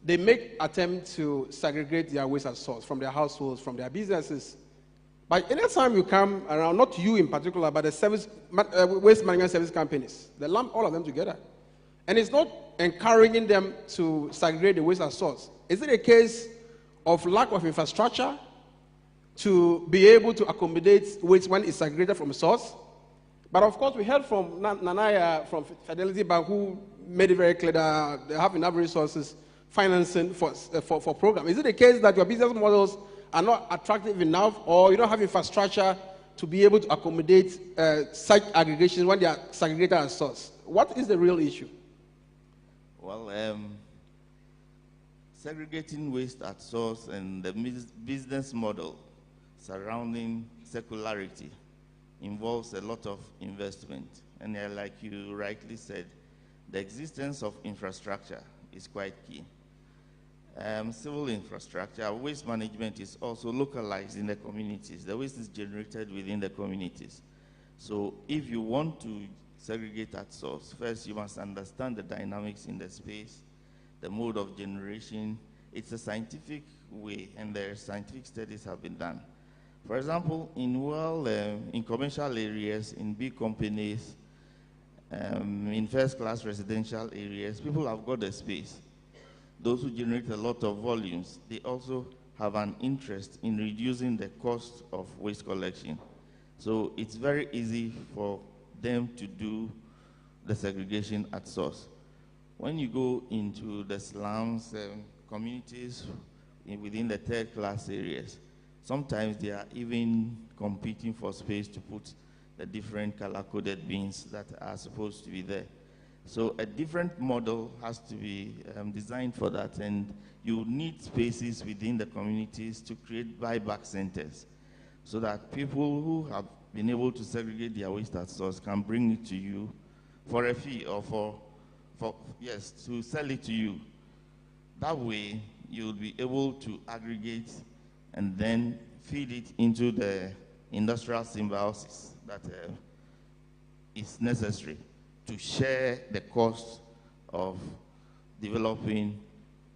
they make attempts to segregate their waste at source from their households, from their businesses. But anytime you come around, not you in particular, but the waste management service companies, they lump all of them together. And it's not encouraging them to segregate the waste at source. Is it a case of lack of infrastructure to be able to accommodate waste when it's segregated from source? But of course, we heard from Nanaya from Fidelity Bank, who made it very clear that they have enough resources financing for programs. Is it a case that your business models are not attractive enough, or you don't have infrastructure to be able to accommodate such aggregations when they are segregated at source? What is the real issue? Well, segregating waste at source and the business model surrounding circularity involves a lot of investment. And like you rightly said, the existence of infrastructure is quite key. Civil infrastructure, waste management is also localized in the communities. The waste is generated within the communities. So if you want to segregate at source, first you must understand the dynamics in the space, the mode of generation. It's a scientific way, and there scientific studies have been done. For example, in commercial areas, in big companies, in first-class residential areas, people have got the space. Those who generate a lot of volumes, they also have an interest in reducing the cost of waste collection. So it's very easy for them to do the segregation at source. When you go into the slums, communities within the third-class areas, sometimes they are even competing for space to put the different color-coded bins that are supposed to be there. So a different model has to be designed for that, and you need spaces within the communities to create buyback centers so that people who have been able to segregate their waste at source can bring it to you for a fee or to sell it to you. That way, you'll be able to aggregate and then feed it into the industrial symbiosis that is necessary to share the cost of developing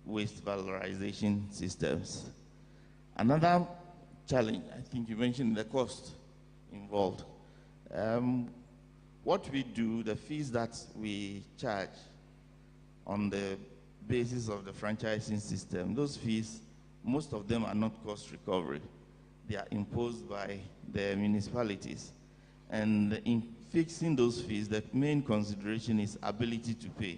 waste valorization systems. Another challenge, I think you mentioned the cost involved. What we do, the fees that we charge on the basis of the franchising system, those fees, most of them are not cost recovery. They are imposed by the municipalities. And in fixing those fees, the main consideration is ability to pay.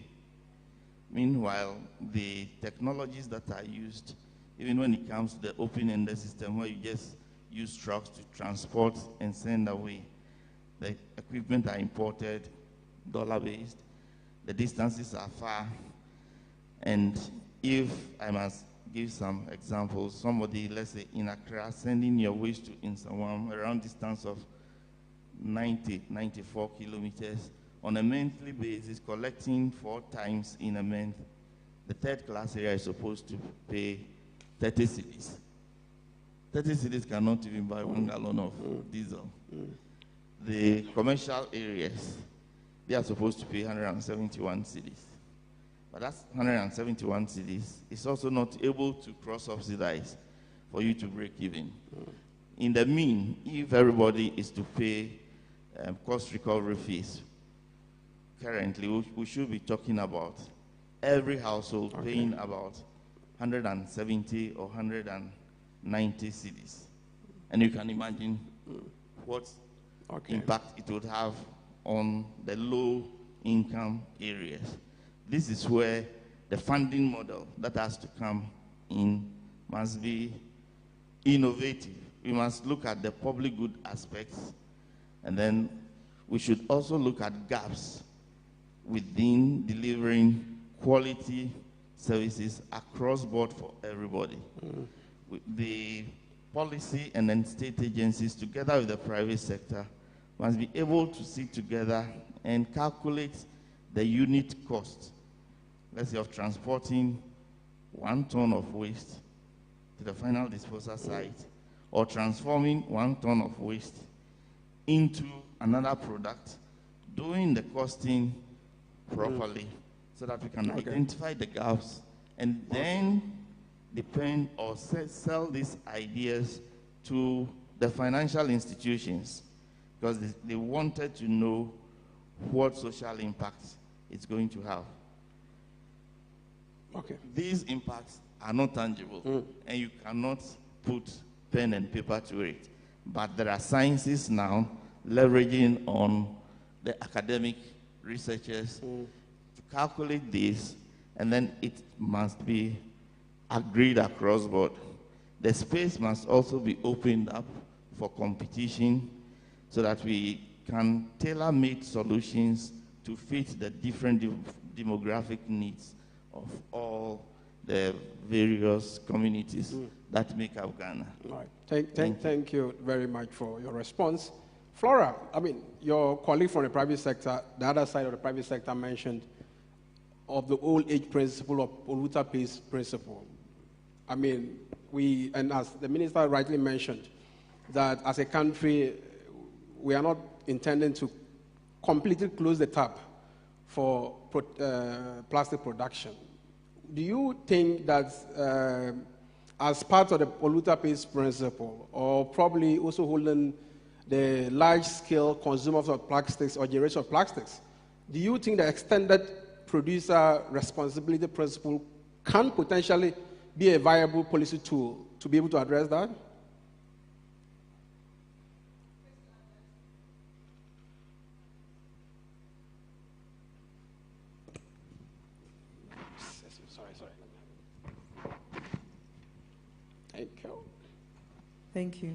Meanwhile, the technologies that are used, even when it comes to the open-ended system where you just use trucks to transport and send away, the equipment are imported, dollar-based, the distances are far, and if I must give some examples, somebody, let's say in Accra, sending your waste to Insawam around distance of 94 kilometers on a monthly basis, collecting 4 times in a month, the third class area is supposed to pay 30 cedis. 30 cedis cannot even buy 1 gallon of diesel. The commercial areas, they are supposed to pay 171 cedis. But that's 171 cedis. It's also not able to cross-subsidize for you to break even. In the mean, if everybody is to pay cost recovery fees, currently we should be talking about every household paying about 170 or 190 cedis. And you can imagine what impact it would have on the low-income areas. This is where the funding model that has to come in must be innovative. We must look at the public good aspects, and then we should also look at gaps within delivering quality services across board for everybody. With the policy and then state agencies, together with the private sector, must be able to sit together and calculate the unit cost, let's say, of transporting 1 ton of waste to the final disposal site, or transforming 1 ton of waste into another product, doing the costing properly so that we can identify the gaps and then depend or sell these ideas to the financial institutions, because they wanted to know what social impact it's going to have. These impacts are not tangible, and you cannot put pen and paper to it. But there are sciences now leveraging on the academic researchers to calculate this, and then it must be agreed across board. The space must also be opened up for competition so that we can tailor-make solutions to fit the different demographic needs of all the various communities that make up Ghana. Right. Thank you very much for your response. Flora, I mean, your colleague from the private sector, the other side of the private sector, mentioned of the old age principle of polluter pays principle. I mean, and as the minister rightly mentioned, that as a country, we are not intending to completely close the tap for plastic production. Do you think that as part of the polluter pays principle, or probably also holding the large-scale consumers of plastics or generation of plastics, do you think the extended producer responsibility principle can potentially be a viable policy tool to be able to address that? Thank you.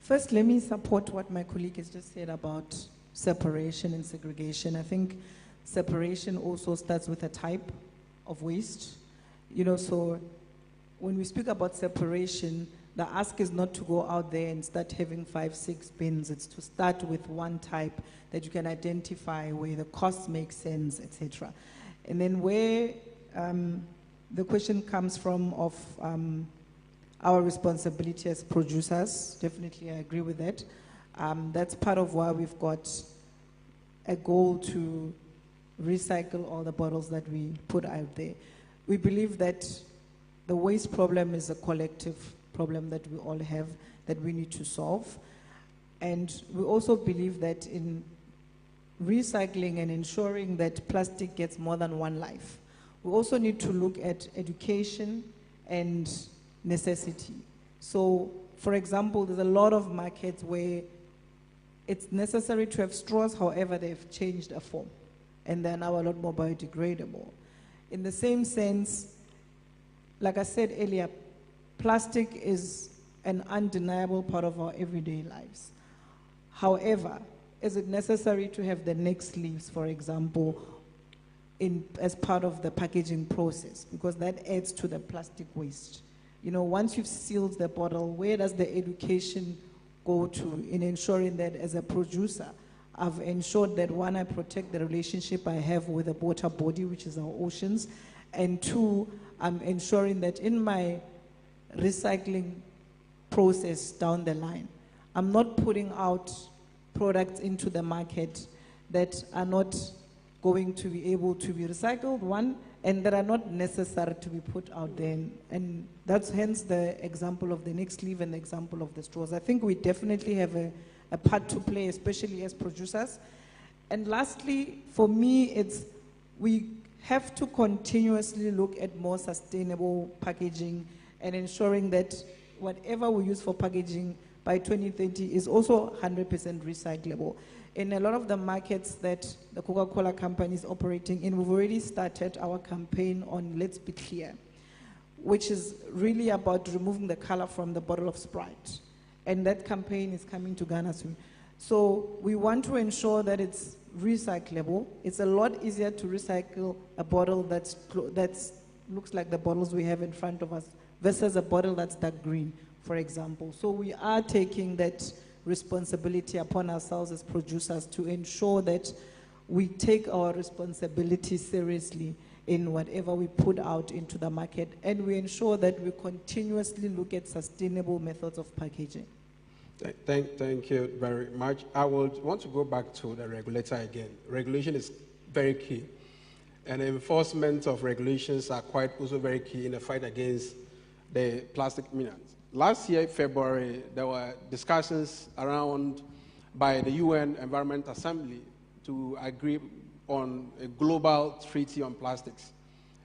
First, let me support what my colleague has just said about separation and segregation. I think separation also starts with a type of waste. You know, so when we speak about separation, the ask is not to go out there and start having 5, 6 bins. It's to start with one type that you can identify where the costs make sense, etc. And then where the question comes from of our responsibility as producers, definitely I agree with that. That's part of why we've got a goal to recycle all the bottles that we put out there. We believe that the waste problem is a collective problem that we all have that we need to solve. And we also believe that in recycling and ensuring that plastic gets more than one life, we also need to look at education and necessity. So, for example, there's a lot of markets where it's necessary to have straws, however, they've changed a form, and they're now a lot more biodegradable. In the same sense, like I said earlier, plastic is an undeniable part of our everyday lives. However, is it necessary to have the neck sleeves, for example, as part of the packaging process? Because that adds to the plastic waste. You know, once you've sealed the bottle, where does the education go to in ensuring that as a producer, I've ensured that one, I protect the relationship I have with the water body, which is our oceans, and two, I'm ensuring that in my recycling process down the line, I'm not putting out products into the market that are not going to be able to be recycled, one, and that are not necessary to be put out there. And that's hence the example of the neck sleeve and the example of the straws. I think we definitely have a part to play, especially as producers. And lastly, for me, it's we have to continuously look at more sustainable packaging and ensuring that whatever we use for packaging by 2030 is also 100% recyclable. In a lot of the markets that the Coca-Cola company is operating in, we've already started our campaign on Let's Be Clear, which is really about removing the color from the bottle of Sprite. And that campaign is coming to Ghana soon. So we want to ensure that it's recyclable. It's a lot easier to recycle a bottle that's looks like the bottles we have in front of us versus a bottle that's dark green, for example. So we are taking that responsibility upon ourselves as producers to ensure that we take our responsibility seriously in whatever we put out into the market, and we ensure that we continuously look at sustainable methods of packaging. Thank you very much. I would want to go back to the regulator again. Regulation is very key, and enforcement of regulations are quite also very key in the fight against the plastic menace. Last year, February, there were discussions around by the UN Environment Assembly to agree on a global treaty on plastics.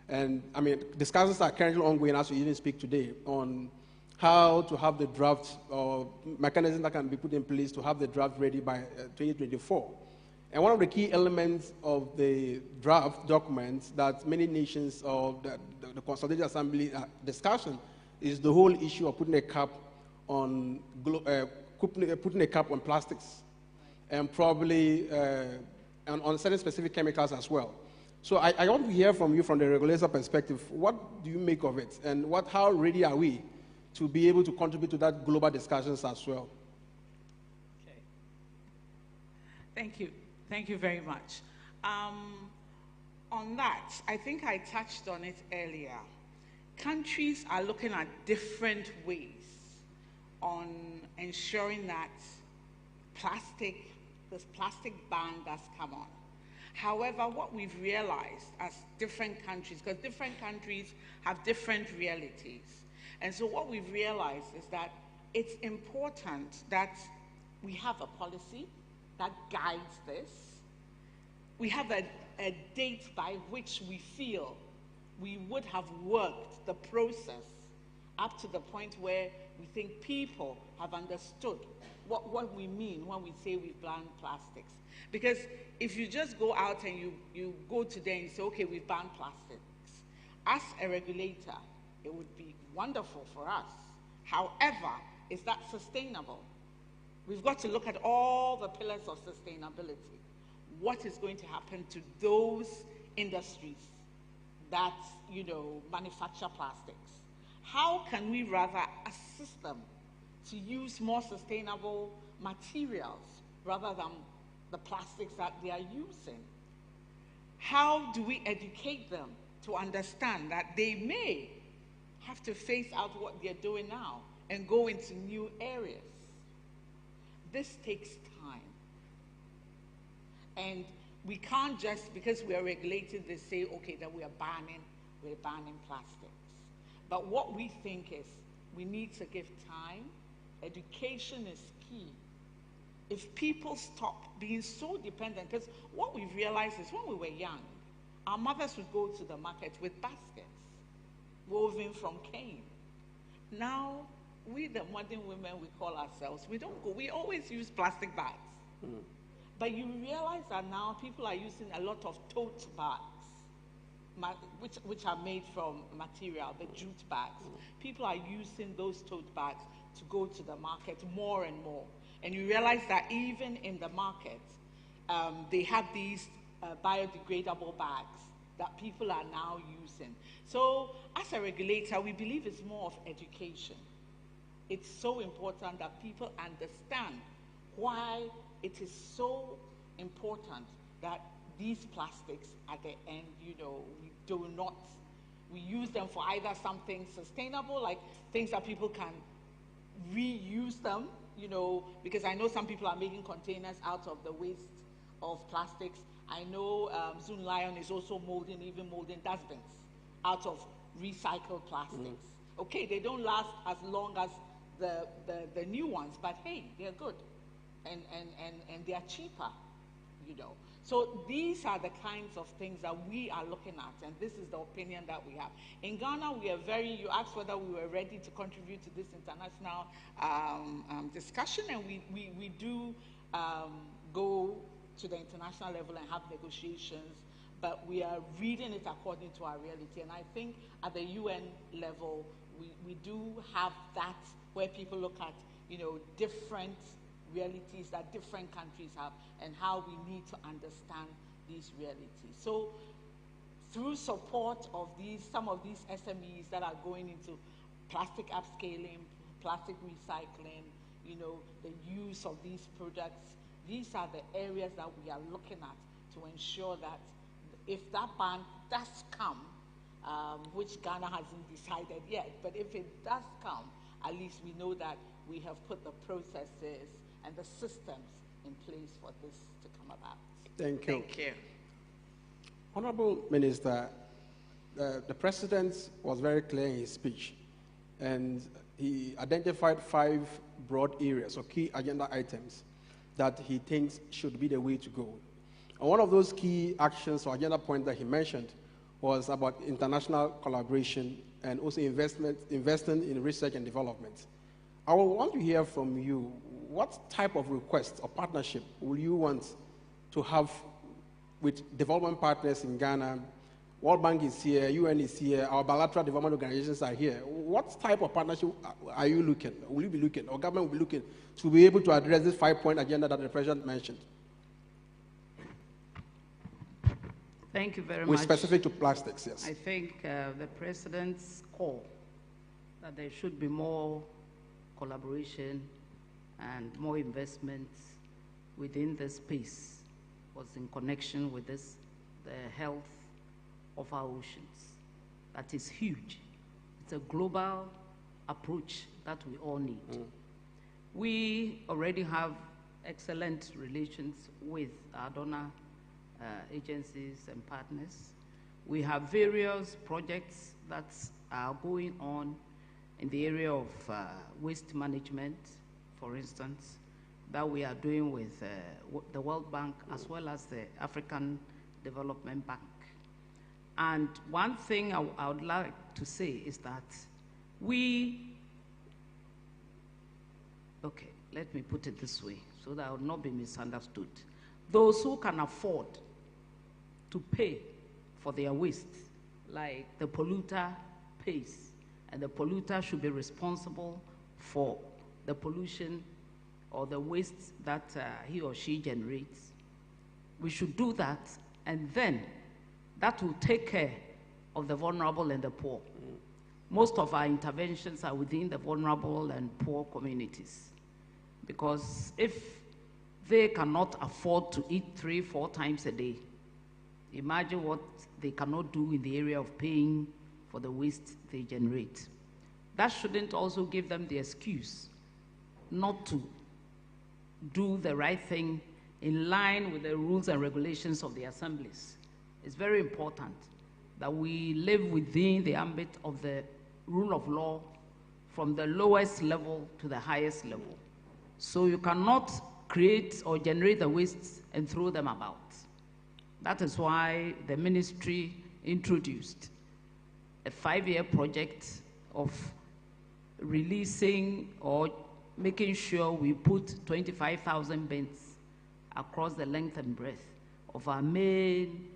And I mean, discussions are currently ongoing as we even speak today on how to have the draft or mechanism that can be put in place to have the draft ready by 2024. And one of the key elements of the draft documents that many nations or the Consultative Assembly discussion is the whole issue of putting a cap on plastics, and probably on certain specific chemicals as well. So I want to hear from you from the regulator perspective. What do you make of it, and how ready are we to be able to contribute to that global discussions as well? Okay. Thank you. Thank you very much. On that, I think I touched on it earlier. Countries are looking at different ways on ensuring that this plastic ban does come on. However, what we've realized as different countries, because different countries have different realities, and so what we've realized is that it's important that we have a policy that guides this. We have a date by which we feel we would have worked the process up to the point where we think people have understood what we mean when we say we've banned plastics. Because if you just go out and you go today and you say, okay, we've banned plastics, as a regulator, it would be wonderful for us. However, is that sustainable? We've got to look at all the pillars of sustainability. What is going to happen to those industries that, manufacture plastics? How can we rather assist them to use more sustainable materials rather than the plastics that they are using? How do we educate them to understand that they may have to phase out what they're doing now and go into new areas? This takes time. And we can't just, because we are regulated, they say, okay, that we're banning plastics. But what we think is we need to give time. Education is key. If people stop being so dependent, because what we've realized is when we were young, our mothers would go to the market with baskets woven from cane. Now, we, the modern women, we call ourselves, we don't go, we always use plastic bags. Mm. But you realize that now people are using a lot of tote bags, which are made from material, the jute bags. Mm. People are using those tote bags to go to the market more and more. And you realize that even in the market, they have these biodegradable bags that people are now using. So as a regulator, we believe it's more of education. It's so important that people understand why it is so important that these plastics at the end, we use them for either something sustainable, like things that people can reuse them, because I know some people are making containers out of the waste of plastics. I know Zoon Lion is also molding dustbins out of recycled plastics. Mm. Okay, they don't last as long as the new ones, but hey, they're good. And they are cheaper, So these are the kinds of things that we are looking at, and this is the opinion that we have. In Ghana, we are you asked whether we were ready to contribute to this international discussion, and we do go to the international level and have negotiations, but we are reading it according to our reality. And I think at the UN level, we do have that where people look at, different realities that different countries have and how we need to understand these realities. So through support of some of these SMEs that are going into plastic upscaling, plastic recycling, the use of these products. These are the areas that we are looking at to ensure that if that ban does come, which Ghana hasn't decided yet, but if it does come, at least we know that we have put the processes and the systems in place for this to come about. Thank you. Thank you. Honorable Minister, the President was very clear in his speech, and he identified 5 broad areas or key agenda items that he thinks should be the way to go. And one of those key actions or agenda points that he mentioned was about international collaboration and also investing in research and development. I would want to hear from you, what type of request or partnership will you want to have with development partners in Ghana? World Bank is here, UN is here, our bilateral development organizations are here. What type of partnership are you looking, will you be looking, or government will be looking to be able to address this 5-point agenda that the President mentioned? Thank you very much. With specific to plastics, yes. I think the President's call that there should be more collaboration and more investments within this space was in connection with this, the health of our oceans. That is huge. It's a global approach that we all need. We already have excellent relations with our donor agencies and partners. We have various projects that are going on in the area of waste management, for instance, that we are doing with the World Bank as well as the African Development Bank. And one thing I would like to say is that let me put it this way so that I will not be misunderstood. Those who can afford to pay for their waste, like the polluter pays, and the polluter should be responsible for the pollution or the waste that he or she generates. We should do that, and then that will take care of the vulnerable and the poor. Most of our interventions are within the vulnerable and poor communities, because if they cannot afford to eat 3-4 times a day, imagine what they cannot do in the area of paying for the waste they generate. That shouldn't also give them the excuse not to do the right thing in line with the rules and regulations of the assemblies. It's very important that we live within the ambit of the rule of law from the lowest level to the highest level. So you cannot create or generate the wastes and throw them about. That is why the ministry introduced a 5-year project of releasing or making sure we put 25,000 bins across the length and breadth of our main,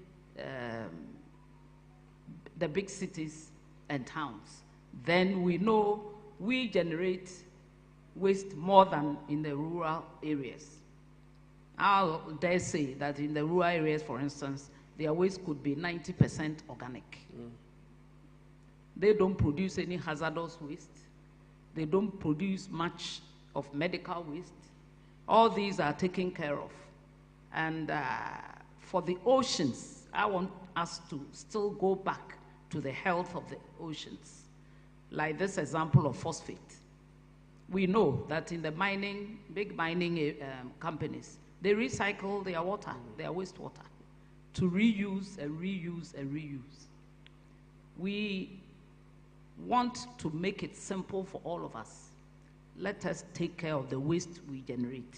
the big cities and towns. Then we know we generate waste more than in the rural areas. I dare say that in the rural areas, for instance, their waste could be 90% organic. They don't produce any hazardous waste. They don't produce much of medical waste. All these are taken care of. And for the oceans, I want us to still go back to the health of the oceans. Like this example of phosphate. We know that in the mining, big mining companies, they recycle their water, their wastewater, to reuse and reuse and reuse. We want to make it simple for all of us. Let us take care of the waste we generate.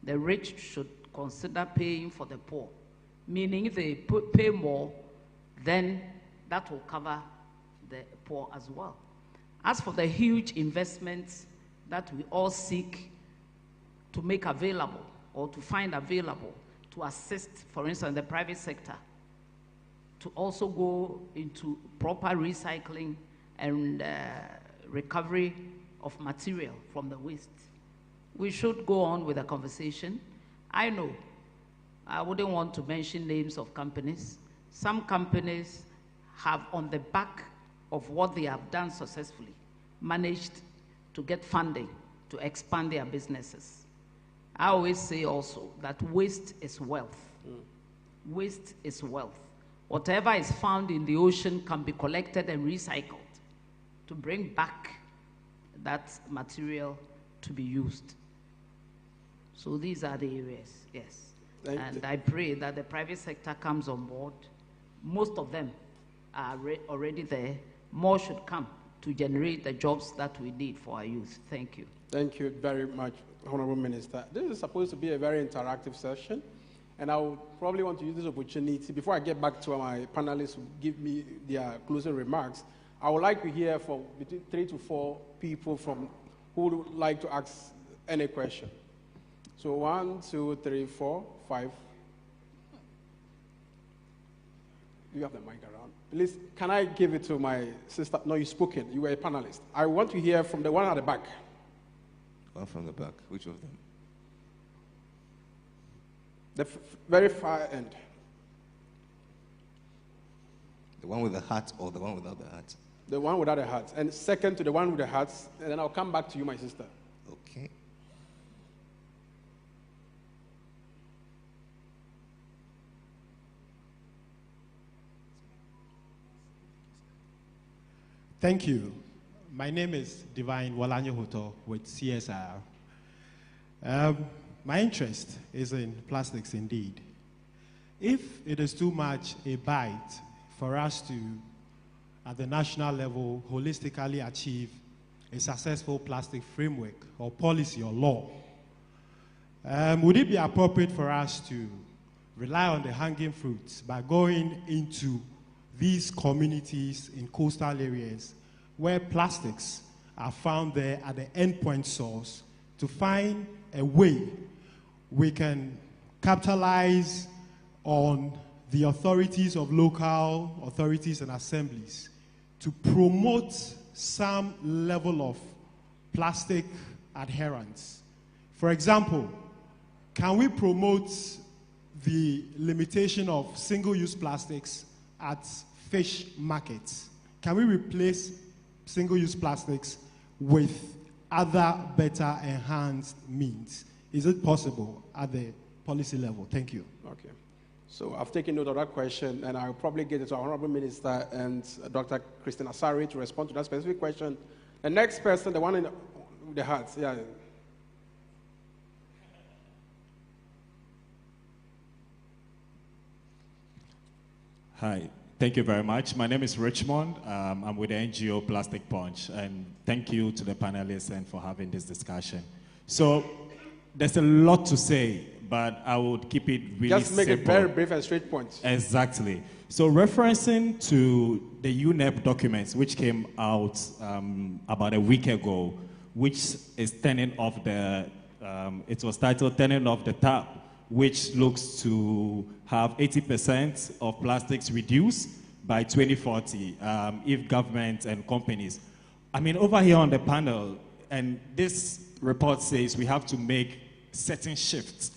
The rich should consider paying for the poor, meaning if they pay more, then that will cover the poor as well. As for the huge investments that we all seek to make available or to find available to assist, for instance, the private sector, to also go into proper recycling and recovery of material from the waste. We should go on with the conversation. I know, I wouldn't want to mention names of companies, Some companies have, on the back of what they have done successfully, managed to get funding to expand their businesses. I always say also that waste is wealth. Waste is wealth. Whatever is found in the ocean can be collected and recycled to bring back that material to be used. So these are the areas, yes. And I pray that the private sector comes on board. Most of them are already there. More should come to generate the jobs that we need for our youth. Thank you. Thank you very much, Honorable Minister. This is supposed to be a very interactive session, and I would probably want to use this opportunity, before I get back to my panelists who give me their closing remarks, I would like to hear from between 3 to 4 people who would like to ask any question. So 1, 2, 3, 4, 5. You have the mic around. Please, can I give it to my sister? No, you spoken. You were a panelist. I want to hear from the one at the back. One from the back. Which of them? The very far end. The one with the hat or the one without the hat? The one without the hat. And second to the one with the hats, and then I'll come back to you, my sister. Okay. Thank you. My name is Divine Walanyohoto with CSR. My interest is in plastics indeed. If it is too much a bite for us to, at the national level, holistically achieve a successful plastic framework or policy or law, would it be appropriate for us to rely on the hanging fruits by going into these communities in coastal areas where plastics are found there at the endpoint source to find a way we can capitalize on the authorities of local authorities and assemblies to promote some level of plastic adherence? For example, can we promote the limitation of single-use plastics at fish markets? Can we replace single-use plastics with other better enhanced means? Is it possible at the policy level? Thank you. Okay. So I've taken note of that question, and I'll probably get it to our Honorable Minister and Dr. Christine Asari to respond to that specific question. The next person, the one in the hats, yeah. Hi, thank you very much. My name is Richmond. I'm with the NGO Plastic Punch, and thank you to the panelists and for having this discussion. So there's a lot to say, but I would keep it really Just make simple. it very brief and straight points. Exactly. So referencing to the UNEP documents, which came out about a week ago, which is turning off the, it was titled Turning Off the Tap, which looks to have 80% of plastics reduced by 2040 if government and companies. I mean, over here on the panel, and this report says we have to make certain shifts.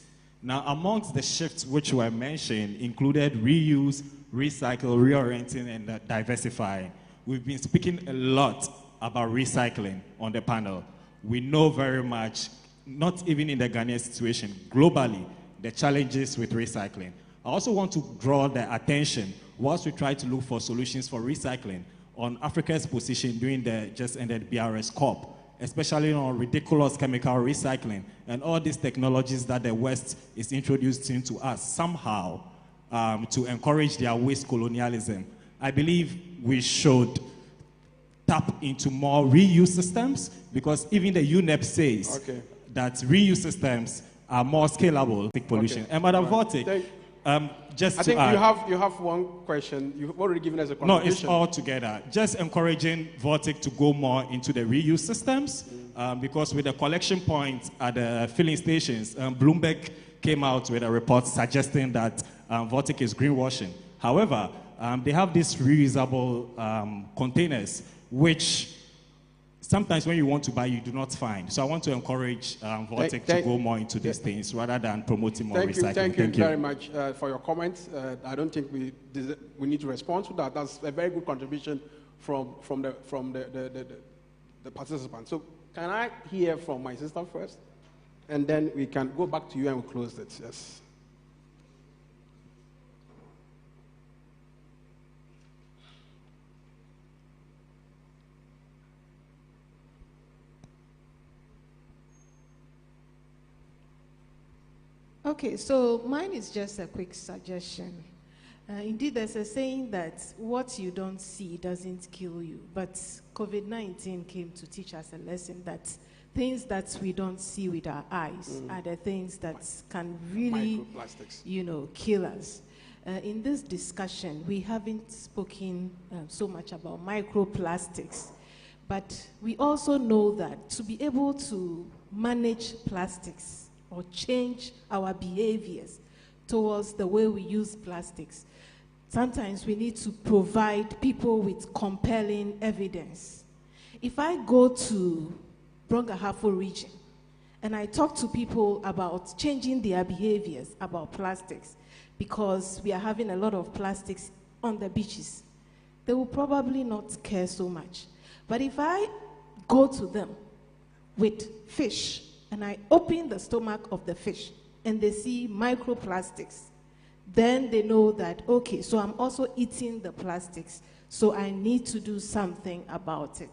Now, amongst the shifts which were mentioned included reuse, recycle, reorienting, and diversifying. We've been speaking a lot about recycling on the panel. We know very much, not even in the Ghanaian situation, globally, the challenges with recycling. I also want to draw the attention, whilst we try to look for solutions for recycling, on Africa's position during the just ended BRS COP, especially on ridiculous chemical recycling and all these technologies that the West is introducing to us somehow to encourage their waste colonialism. I believe we should tap into more reuse systems, because even the UNEP says that reuse systems are more scalable pollution. And Madam Vortic, just I to think add, you have one question. You've already given us a no, contribution. it's all together. Just encouraging Vortic to go more into the reuse systems, because with the collection points at the filling stations, Bloomberg came out with a report suggesting that Vortic is greenwashing. However, they have these reusable containers, which sometimes when you want to buy, you do not find. So I want to encourage Vortec to go more into these things rather than promoting more recycling. Thank you very much for your comments. I don't think we need to respond to that. That's a very good contribution from the participants. So can I hear from my sister first? And then we can go back to you and we'll close it. Yes. Okay, so mine is just a quick suggestion. Indeed, there's a saying that what you don't see doesn't kill you, but COVID-19 came to teach us a lesson that things that we don't see with our eyes are the things that can really, kill us. In this discussion, we haven't spoken so much about microplastics, but we also know that to be able to manage plastics or change our behaviors towards the way we use plastics, sometimes we need to provide people with compelling evidence. If I go to Brong-Ahafo region and I talk to people about changing their behaviors about plastics because we are having a lot of plastics on the beaches, they will probably not care so much. But if I go to them with fish and I open the stomach of the fish and they see microplastics, then they know that, okay, so I'm also eating the plastics, so I need to do something about it.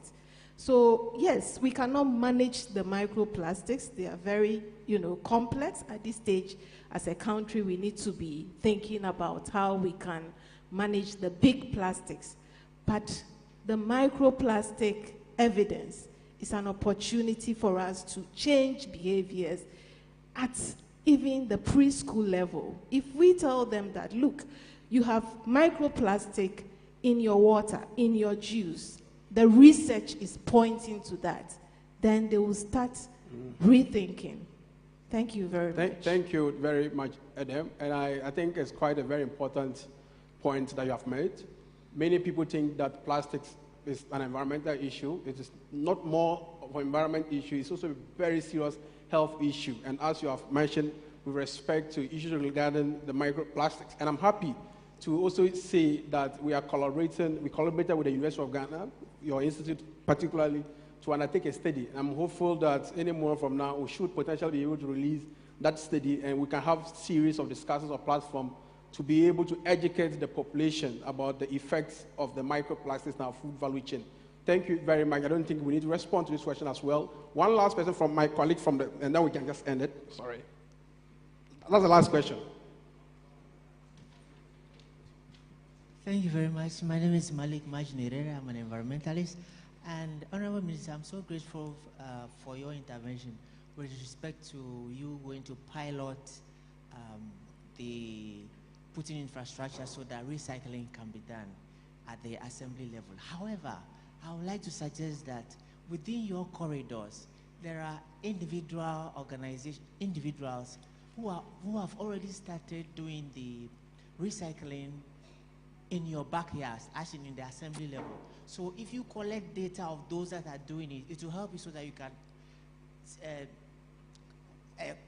So yes, we cannot manage the microplastics. They are very, complex. At this stage, as a country, we need to be thinking about how we can manage the big plastics. But the microplastic evidence is an opportunity for us to change behaviors at even the preschool level. If we tell them that, look, you have microplastic in your water, in your juice, the research is pointing to that, then they will start rethinking. Thank you very much. Thank you very much, Adam. And I think it's quite a very important point that you have made. Many people think that plastics is an environmental issue. It is not more of an environment issue. It's also a very serious health issue. And as you have mentioned, with respect to issues regarding the microplastics, and I'm happy to also say that we collaborated with the University of Ghana, your institute particularly, to undertake a study. I'm hopeful that any more from now, we should potentially be able to release that study and we can have a series of discussions or platforms to be able to educate the population about the effects of the microplastics in our food value chain. Thank you very much. I don't think we need to respond to this question as well. One last question from my colleague and then we can just end it. Sorry. That's the last question. Thank you very much. My name is Malik Majnirera. I'm an environmentalist. And Honorable Minister, I'm so grateful for your intervention with respect to you going to pilot the putting infrastructure so that recycling can be done at the assembly level. However, I would like to suggest that within your corridors, there are individuals who have already started doing the recycling in your backyards, actually in the assembly level. So if you collect data of those that are doing it, it will help you so that you can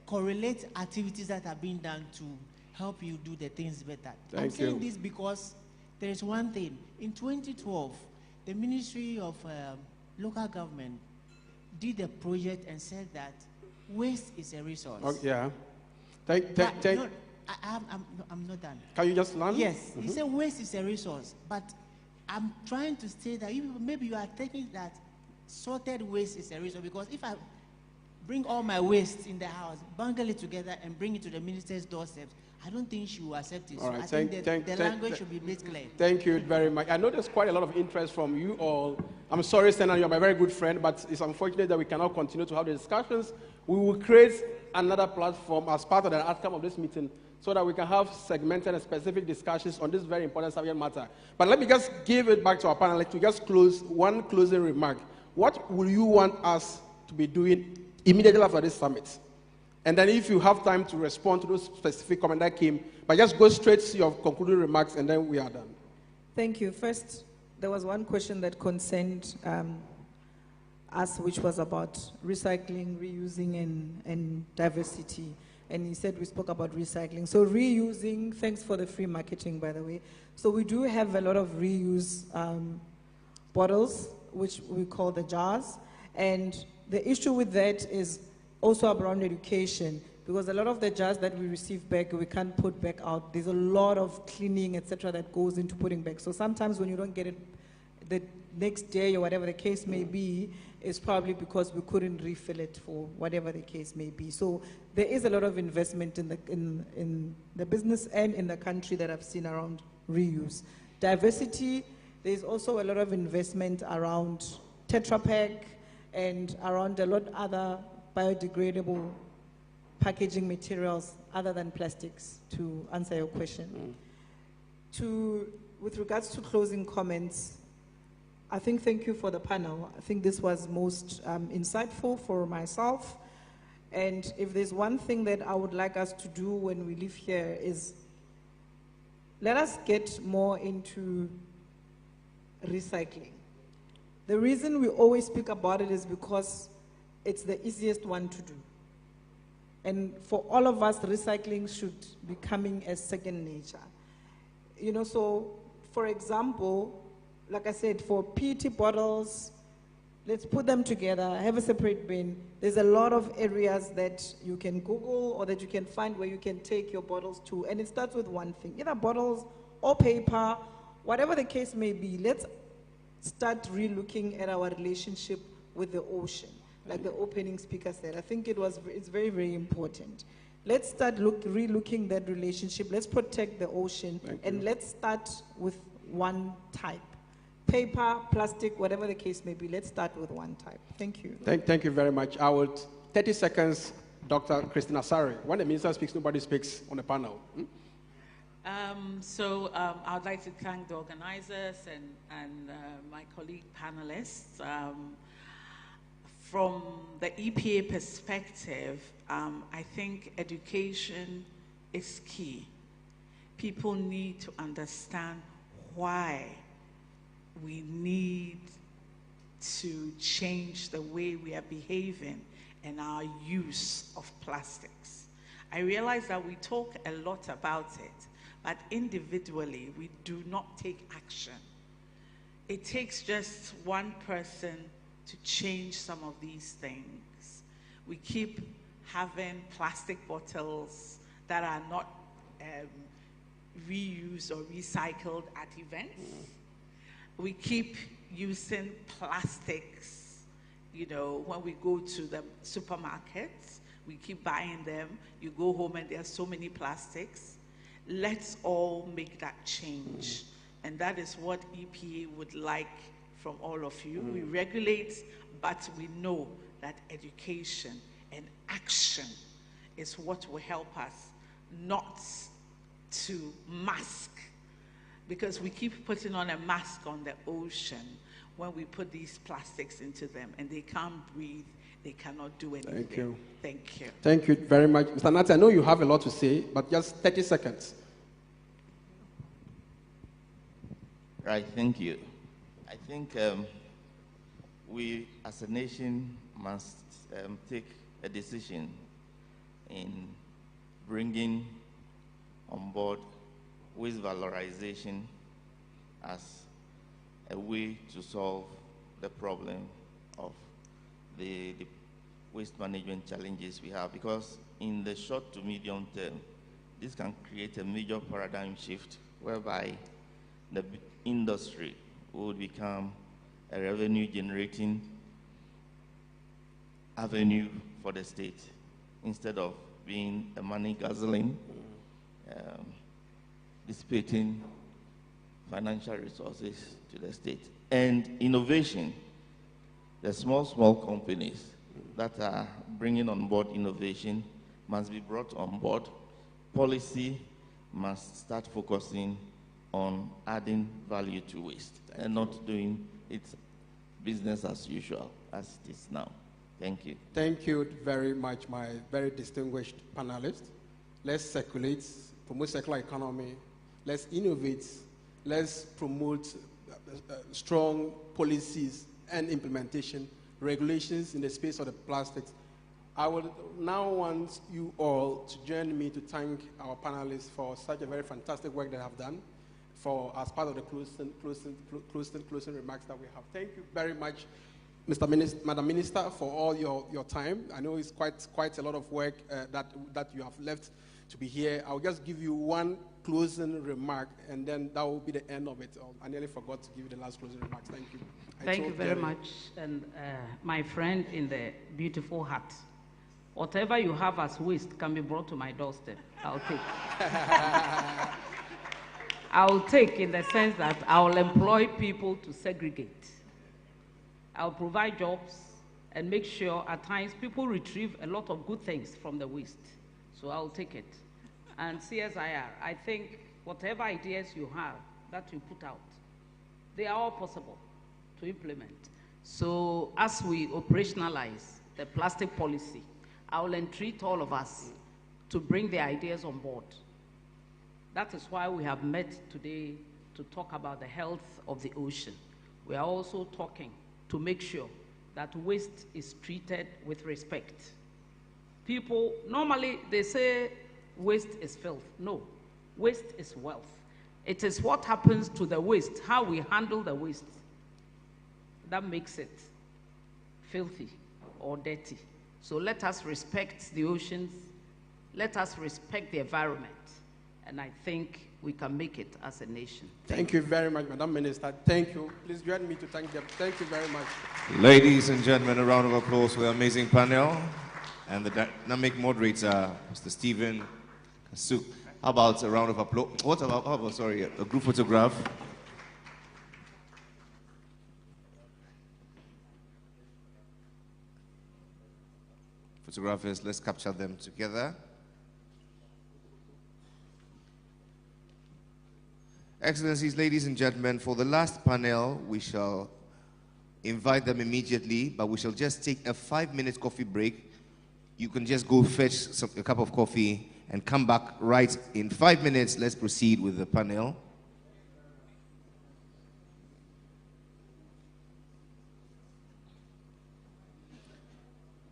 correlate activities that are being done to help you do the things better. I'm saying this because there is one thing. In 2012, the Ministry of Local Government did a project and said that waste is a resource. Oh, yeah. I'm not done. Can you just land? Yes. He said waste is a resource, but I'm trying to say that maybe you are thinking that sorted waste is a resource, because if I bring all my waste in the house, bundle it together and bring it to the minister's doorstep, I don't think she will accept it. All right. I think the language should be made clear. Thank you very much. I know there's quite a lot of interest from you all. I'm sorry, Senator, you're my very good friend, but it's unfortunate that we cannot continue to have the discussions. We will create another platform as part of the outcome of this meeting so that we can have segmented and specific discussions on this very important subject matter. But let me just give it back to our panelists to just close one closing remark. What will you want us to be doing immediately after this summit? And then if you have time to respond to those specific comments that came, but just go straight to your concluding remarks and then we are done. Thank you. First, there was one question that concerned us, which was about recycling, reusing, and diversity. And he said we spoke about recycling. So reusing, thanks for the free marketing, by the way. So we do have a lot of reuse bottles, which we call the jars. And the issue with that is also around education, because a lot of the jars that we receive back, we can't put back out. There's a lot of cleaning, etc., that goes into putting back. So sometimes when you don't get it the next day or whatever the case may be, it's probably because we couldn't refill it for whatever the case may be. So there is a lot of investment in the business and in the country that I've seen around reuse. Diversity, there's also a lot of investment around Tetra Pak and around a lot other biodegradable packaging materials other than plastics, to answer your question. With regards to closing comments, I think thank you for the panel. I think this was most insightful for myself. And if there's one thing that I would like us to do when we leave here is let us get more into recycling. The reason we always speak about it is because it's the easiest one to do. And for all of us, recycling should be coming as second nature. You know, so for example, like I said, for PET bottles, let's put them together, have a separate bin. There's a lot of areas that you can Google or that you can find where you can take your bottles to. And it starts with one thing, either bottles or paper, whatever the case may be. Let's start re-looking at our relationship with the ocean. Like the opening speaker said, I think it's very, very important. Let's start re-looking that relationship. Let's protect the ocean, and let's start with one type. Paper, plastic, whatever the case may be, let's start with one type. Thank you. Thank you very much. 30 seconds, Dr. Christina Asare. When the minister speaks, nobody speaks on the panel. I would like to thank the organizers and my colleague panelists. From the EPA perspective, I think education is key. People need to understand why we need to change the way we are behaving and our use of plastics. I realize that we talk a lot about it, but individually, we do not take action. It takes just one person to change some of these things. We keep having plastic bottles that are not reused or recycled at events. We keep using plastics, you know, when we go to the supermarkets, we keep buying them. You go home and there are so many plastics. Let's all make that change. And that is what EPA would like from all of you. We regulate, but we know that education and action is what will help us not to mask, because we keep putting on a mask on the ocean when we put these plastics into them, and they can't breathe, they cannot do anything. Thank you. Thank you. Thank you very much. Mr. Nati, I know you have a lot to say, but just 30 seconds. Right, thank you. I think we as a nation must take a decision in bringing on board waste valorization as a way to solve the problem of the waste management challenges we have, because in the short to medium term, this can create a major paradigm shift whereby the industry would become a revenue generating avenue for the state instead of being a money guzzling, dissipating financial resources to the state. And innovation, the small companies that are bringing on board innovation must be brought on board. Policy must start focusing on adding value to waste and not doing it business as usual as it is now. Thank you. Thank you very much, my very distinguished panelists. Let's circulate, promote circular economy. Let's innovate. Let's promote strong policies and implementation regulations in the space of the plastics. I would now want you all to join me to thank our panelists for such a very fantastic work they have done as part of the closing remarks that we have. Thank you very much, Madam Minister, for all your time. I know it's quite a lot of work that you have left to be here. I'll just give you one closing remark, and then that will be the end of it. I nearly forgot to give you the last closing remarks. Thank you. Thank you very much. And my friend in the beautiful hat, whatever you have as waste can be brought to my doorstep. I'll take. I'll take in the sense that I'll employ people to segregate. I'll provide jobs and make sure at times people retrieve a lot of good things from the waste. So I'll take it. And CSIR, I think whatever ideas you have that you put out, they are all possible to implement. So as we operationalize the plastic policy, I will entreat all of us to bring the ideas on board. That is why we have met today to talk about the health of the ocean. We are also talking to make sure that waste is treated with respect. People, normally they say waste is filth. No, waste is wealth. It is what happens to the waste, how we handle the waste, that makes it filthy or dirty. So let us respect the oceans, let us respect the environment, and I think we can make it as a nation. Thank you very much, Madam Minister. Thank you. Please join me to thank them. Thank you very much. Ladies and gentlemen, a round of applause for the amazing panel and the dynamic moderator, Mr. Stephen Kasuk. How about a round of applause? How about, sorry, a group photograph? Photographers, let's capture them together. Excellencies, ladies and gentlemen, for the last panel, we shall invite them immediately, but we shall just take a 5-minute coffee break. You can just go fetch a cup of coffee and come back right in 5 minutes. Let's proceed with the panel.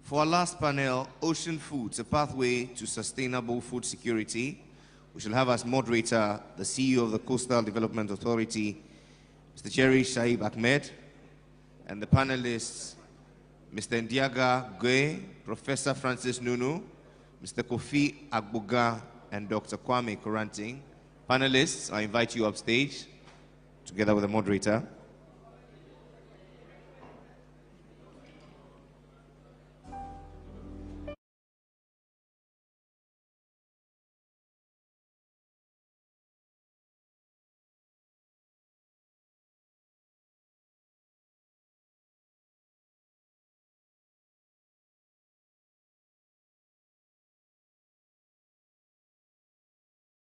For our last panel, Ocean Foods, a pathway to sustainable food security, we shall have as moderator the CEO of the Coastal Development Authority, Mr. Jerry Shaib Ahmed, and the panelists, Mr. Ndiaga Gwe, Professor Francis Nunu, Mr. Kofi Agboga, and Dr. Kwame Koranting. Panelists, I invite you upstage together with the moderator.